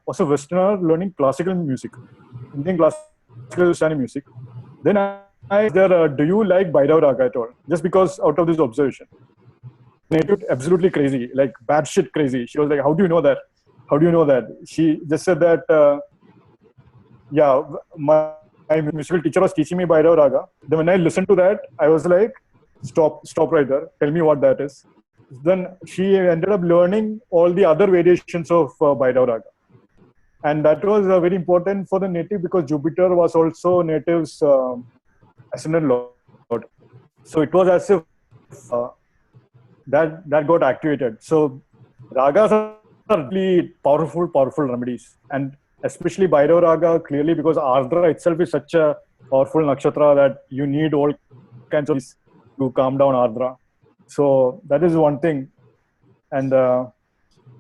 was a Westerner learning classical music, Indian classical music. Then I asked her, "Do you like Bhairav Raga at all?" Just because out of this observation. Native absolutely crazy, like bad shit crazy. She was like, "How do you know that? How do you know that?" She just said that, my musical teacher was teaching me Bhairav Raga. Then when I listened to that, I was like, stop right there. Tell me what that is. Then she ended up learning all the other variations of Bhairav Raga. And that was very important for the native, because Jupiter was also native's ascendant lord. So it was as if that got activated. So ragas are really powerful remedies. And especially Bhairav Raga, clearly, because Ardra itself is such a powerful nakshatra that you need all kinds of these to calm down Ardra. So that is one thing. And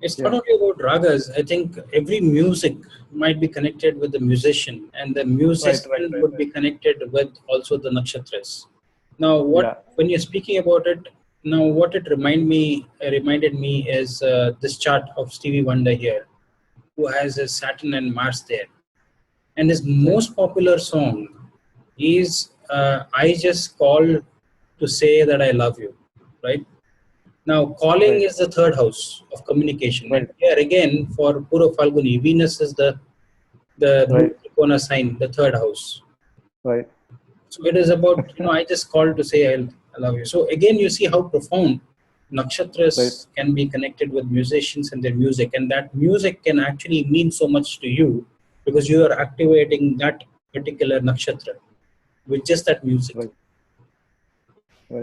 it's not only about ragas. I think every music might be connected with the musician, and the musician would be connected with also the nakshatras. Now, when you're speaking about it, now what it reminded me is this chart of Stevie Wonder here, who has a Saturn and Mars there, and his most popular song is "I Just Called to Say That I Love You," right? Now, calling is the third house of communication. And here again, for Purva Phalguni, Venus is the Trikona sign, the third house. Right. So it is about, I just called to say I love you. So again, you see how profound nakshatras can be connected with musicians and their music. And that music can actually mean so much to you, because you are activating that particular nakshatra with just that music.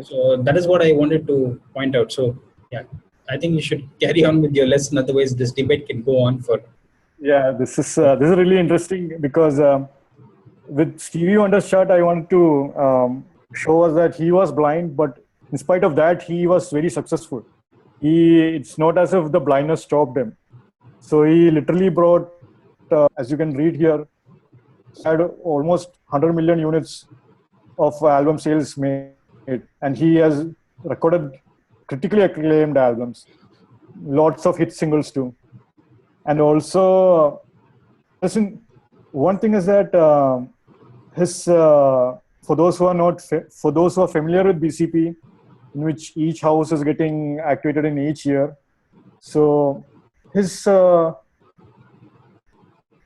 So that is what I wanted to point out. So yeah, I think you should carry on with your lesson. Otherwise, this debate can go on for. Yeah, this is really interesting, because with Stevie Wonder's chart, I wanted to show us that he was blind, but in spite of that, he was very successful. It's not as if the blindness stopped him. So he literally brought, as you can read here, had almost 100 million units of album sales made. And he has recorded critically acclaimed albums, lots of hit singles too. And also, listen, one thing is that his for those who are familiar with BCP, in which each house is getting activated in each year. So his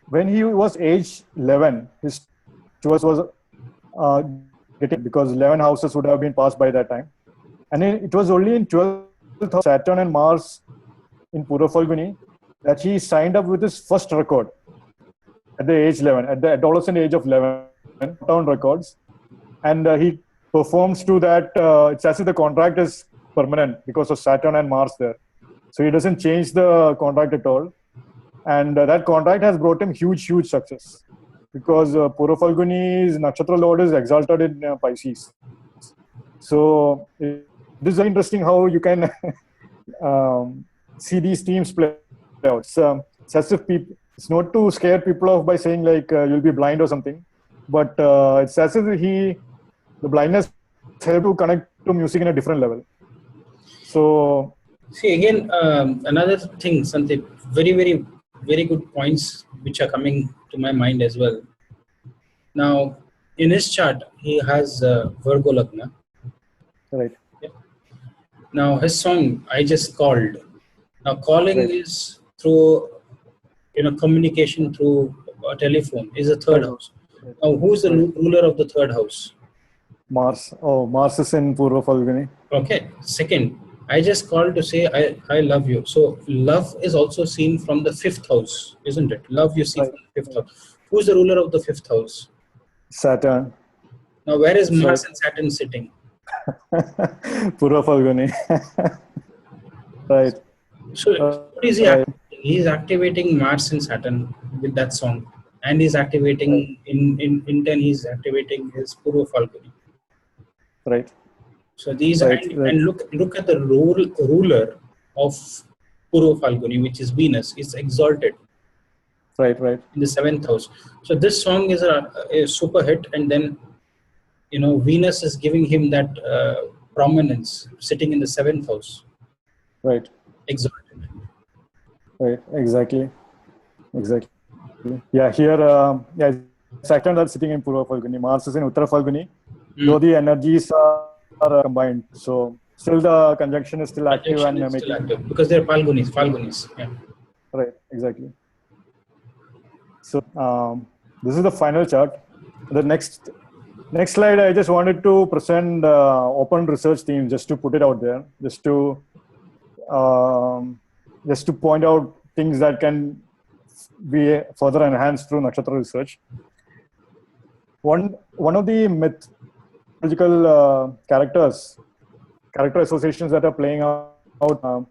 when he was age 11, his choice was getting, because 11 houses would have been passed by that time. And it was only in 12th Saturn and Mars in Purva Phalguni that he signed up with his first record at the age 11, at the adolescent age of 11, town records. And he performs to that. It's as if the contract is permanent because of Saturn and Mars there. So he doesn't change the contract at all. And that contract has brought him huge success, because Purva Phalguni's Nakshatra Lord is exalted in Pisces. So it is very interesting how you can see these teams play out. It's as if it's not to scare people off by saying like you'll be blind or something, but it's as if the blindness helps to connect to music in a different level. So see again, another thing, Santhip, very good points which are coming to my mind as well. Now, in his chart, he has Virgo Lagna. Right. Yeah. Now, his song, I Just Called. Now, calling Right. is through, communication through a telephone, is the third house. Right. Now, who's the ruler of the third house? Mars. Oh, Mars is in Purva Phalguni. Okay. Second, I just called to say I love you. So love is also seen from the fifth house, isn't it? Love you see Right. from the fifth house. Who's the ruler of the fifth house? Saturn. Now, where is Mars and Saturn sitting? Purva Phalguni. Right. So what is he activating? He's activating Mars and Saturn with that song. And he's activating, in turn, he's activating his Purva Phalguni. Right. So these and look at the ruler of Purva Phalguni, which is Venus, is exalted. Right. In the seventh house. So this song is a super hit, and then Venus is giving him that prominence, sitting in the seventh house. Right. Exalted. Right. Exactly. Yeah. Here, Saturn that's sitting in Purva Phalguni. Mars is in Uttara Phalguni. Though the energies are combined, so still the conjunction is still active and making. Still active because they're Phalgunis. Yeah. Right. Exactly. So this is the final chart. The next slide, I just wanted to present open research team, just to put it out there, just to point out things that can be further enhanced through nakshatra research. One of the mythological character associations that are playing out Purva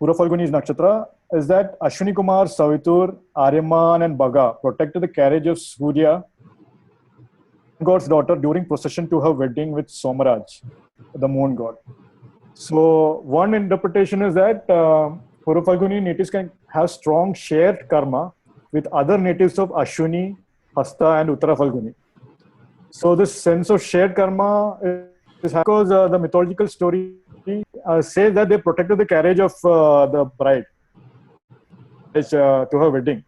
Phalguni's nakshatra is that Ashwini Kumar, Savitur, Aryaman and Bhaga protected the carriage of Surya, god's daughter, during procession to her wedding with Somaraj, the moon god. So one interpretation is that Purva Phalguni natives can have strong shared karma with other natives of Ashwini, Hasta and Uttara Phalguni. So this sense of shared karma is because the mythological story says that they protected the carriage of the bride to her wedding.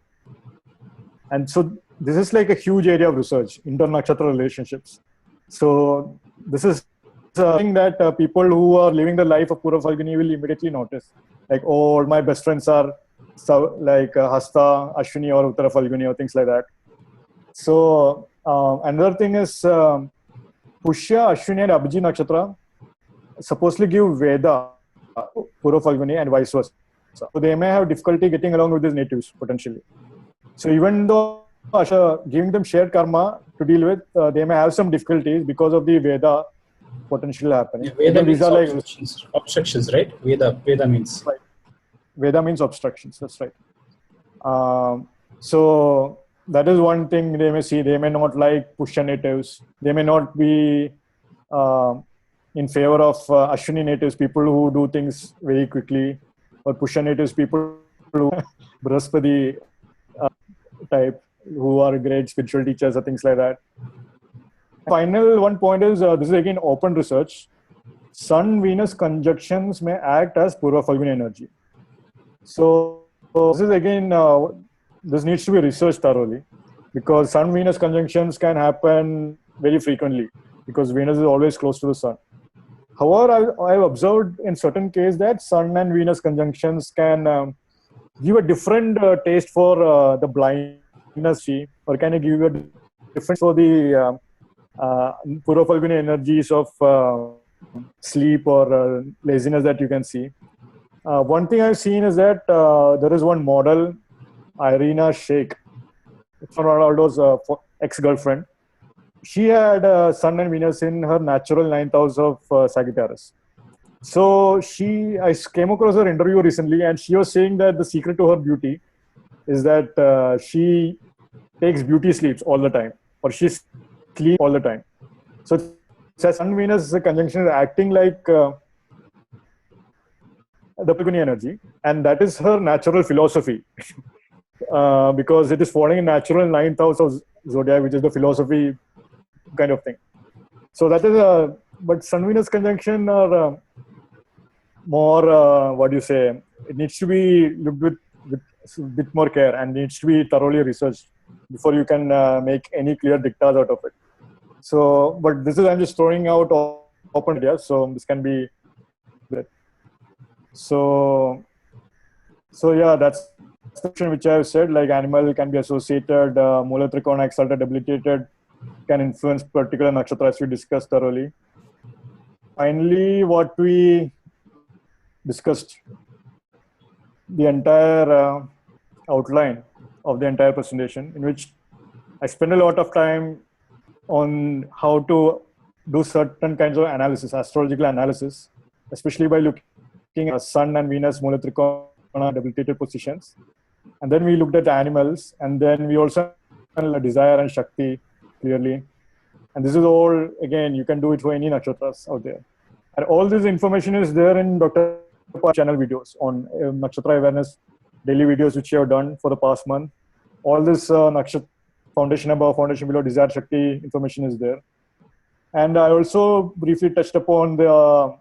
And so this is like a huge area of research, inter-nakshatra relationships. So this is something that people who are living the life of Purva Phalguni will immediately notice. Like, oh, all my best friends are like Hasta, Ashwini or Uttara Phalguni or things like that. So another thing is Pushya, Ashwini and Abhijit Nakshatra supposedly give Veda, Purva Phalguni and vice versa. So they may have difficulty getting along with these natives potentially. So even though giving them shared karma to deal with, they may have some difficulties because of the Veda potential happening. Yeah, Veda means obstructions, right? Veda means. Right. Veda means obstructions, that's right. So that is one thing they may see. They may not like Pushya natives. They may not be in favor of Ashwini natives, people who do things very quickly, or Pushya natives, people who Brahaspati type, who are great spiritual teachers or things like that. Final one point is, this is again open research. Sun-Venus conjunctions may act as Purva Phalguni energy. So this is again, this needs to be researched thoroughly, because Sun-Venus conjunctions can happen very frequently because Venus is always close to the Sun. However, I've observed in certain cases that Sun and Venus conjunctions can give a different taste for the blindness, or can it give a different for the Purva Phalguni energies of sleep or laziness that you can see. One thing I've seen is that there is one model, Irina Shayk, it's Ronaldo's ex-girlfriend. She had Sun and Venus in her natural 9th house of Sagittarius. So I came across her interview recently, and she was saying that the secret to her beauty is that she takes beauty sleeps all the time, or she sleeps all the time. So Sun-Venus conjunction is acting like the Phalguni energy, and that is her natural philosophy. Because it is falling in natural 9th house of zodiac, which is the philosophy kind of thing. So that is but Sun-Venus conjunction are more, what do you say, it needs to be looked with a bit more care and needs to be thoroughly researched before you can make any clear dictas out of it. So, but this is, I'm just throwing out open ideas, so this can be good. So yeah, that's the question which I have said, like animal can be associated, Mula Trikona exalted, debilitated, can influence particular nakshatra, as we discussed thoroughly. Finally, what we discussed, the entire outline of the entire presentation, in which I spent a lot of time on how to do certain kinds of analysis, astrological analysis, especially by looking at Sun and Venus, Mula Trikona, debilitated positions. And then we looked at animals, and then we also had desire and Shakti clearly. And this is all, again, you can do it for any nakshatras out there. And all this information is there in Dr. channel videos on Nakshatra awareness, daily videos which you have done for the past month. All this Nakshatra foundation above, foundation below, desire Shakti information is there. And I also briefly touched upon the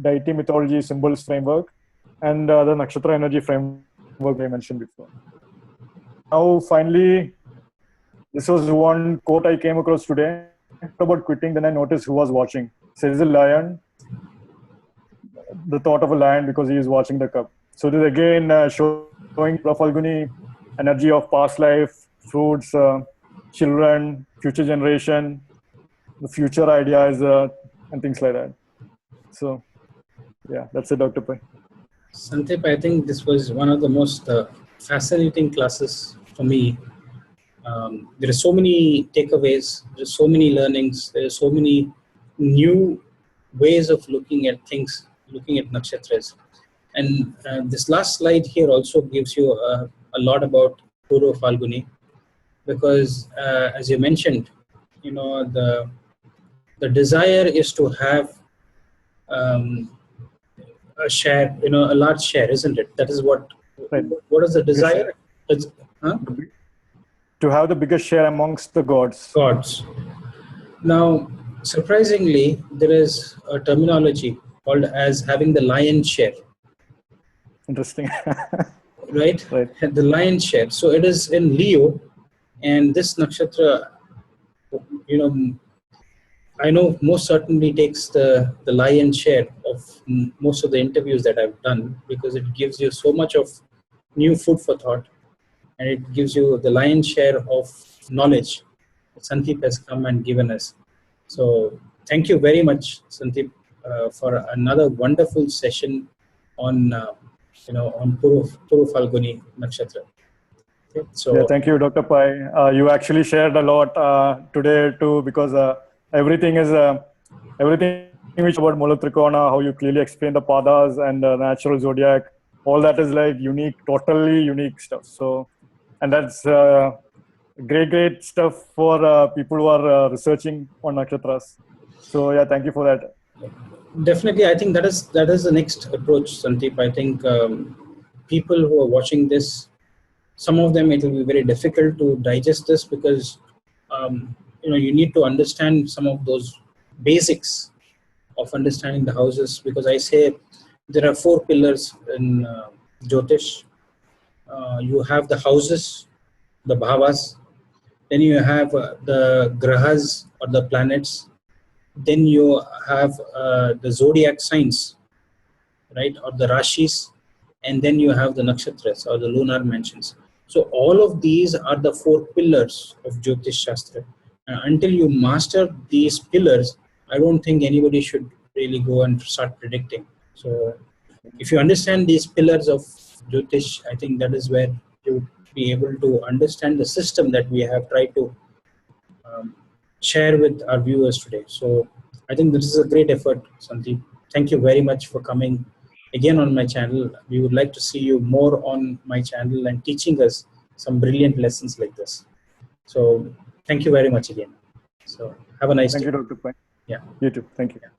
deity mythology symbols framework and the Nakshatra energy framework I mentioned before. Now, finally, this was one quote I came across today about quitting. Then I noticed who was watching. It says a lion, the thought of a lion because he is watching the cup. So this again showing Purva Phalguni energy of past life, fruits, children, future generation, the future ideas, and things like that. So yeah, that's it, Dr. Pai. Santhip, I think this was one of the most fascinating classes for me. There are so many takeaways, there are so many learnings, there are so many new ways of looking at things, looking at nakshatras. And this last slide here also gives you a lot about Purva Phalguni, because as you mentioned, you know, the desire is to have a share, you know, a large share, isn't it? That is what. Right. What is the desire? To have the biggest share amongst the gods. Now, surprisingly, there is a terminology called as having the lion's share. Interesting. Right? Right. The lion's share. So it is in Leo, and this nakshatra, you know, I know most certainly takes the lion's share of most of the interviews that I've done, because it gives you so much of new food for thought, and it gives you the lion's share of knowledge that Santhip has come and given us. So thank you very much, Santhip, for another wonderful session on on Purva Phalguni Nakshatra. Okay, so yeah, thank you, Dr. Pai. You actually shared a lot today too, because everything which about Mula Trikona, how you clearly explain the padas and natural zodiac, all that is like unique, totally unique stuff. So, and that's great stuff for people who are researching on nakshatras. So yeah, thank you for that. Definitely, I think that is the next approach, Sandeep. I think people who are watching this, some of them it will be very difficult to digest this, because you need to understand some of those basics of understanding the houses, because I say there are 4 pillars in Jyotish. You have the houses, the bhavas, then you have the grahas or the planets, then you have the zodiac signs, right, or the rashis, and then you have the nakshatras or the lunar mansions. So all of these are the 4 pillars of Jyotish Shastra. And until you master these pillars, I don't think anybody should really go and start predicting. So if you understand these pillars of Jyotish, I think that is where you would be able to understand the system that we have tried to share with our viewers today. So I think this is a great effort, Sandeep. Thank you very much for coming again on my channel. We would like to see you more on my channel and teaching us some brilliant lessons like this. So thank you very much again. So have a nice day. Thank you, Dr. Pai. Yeah. You too. Thank you. Yeah.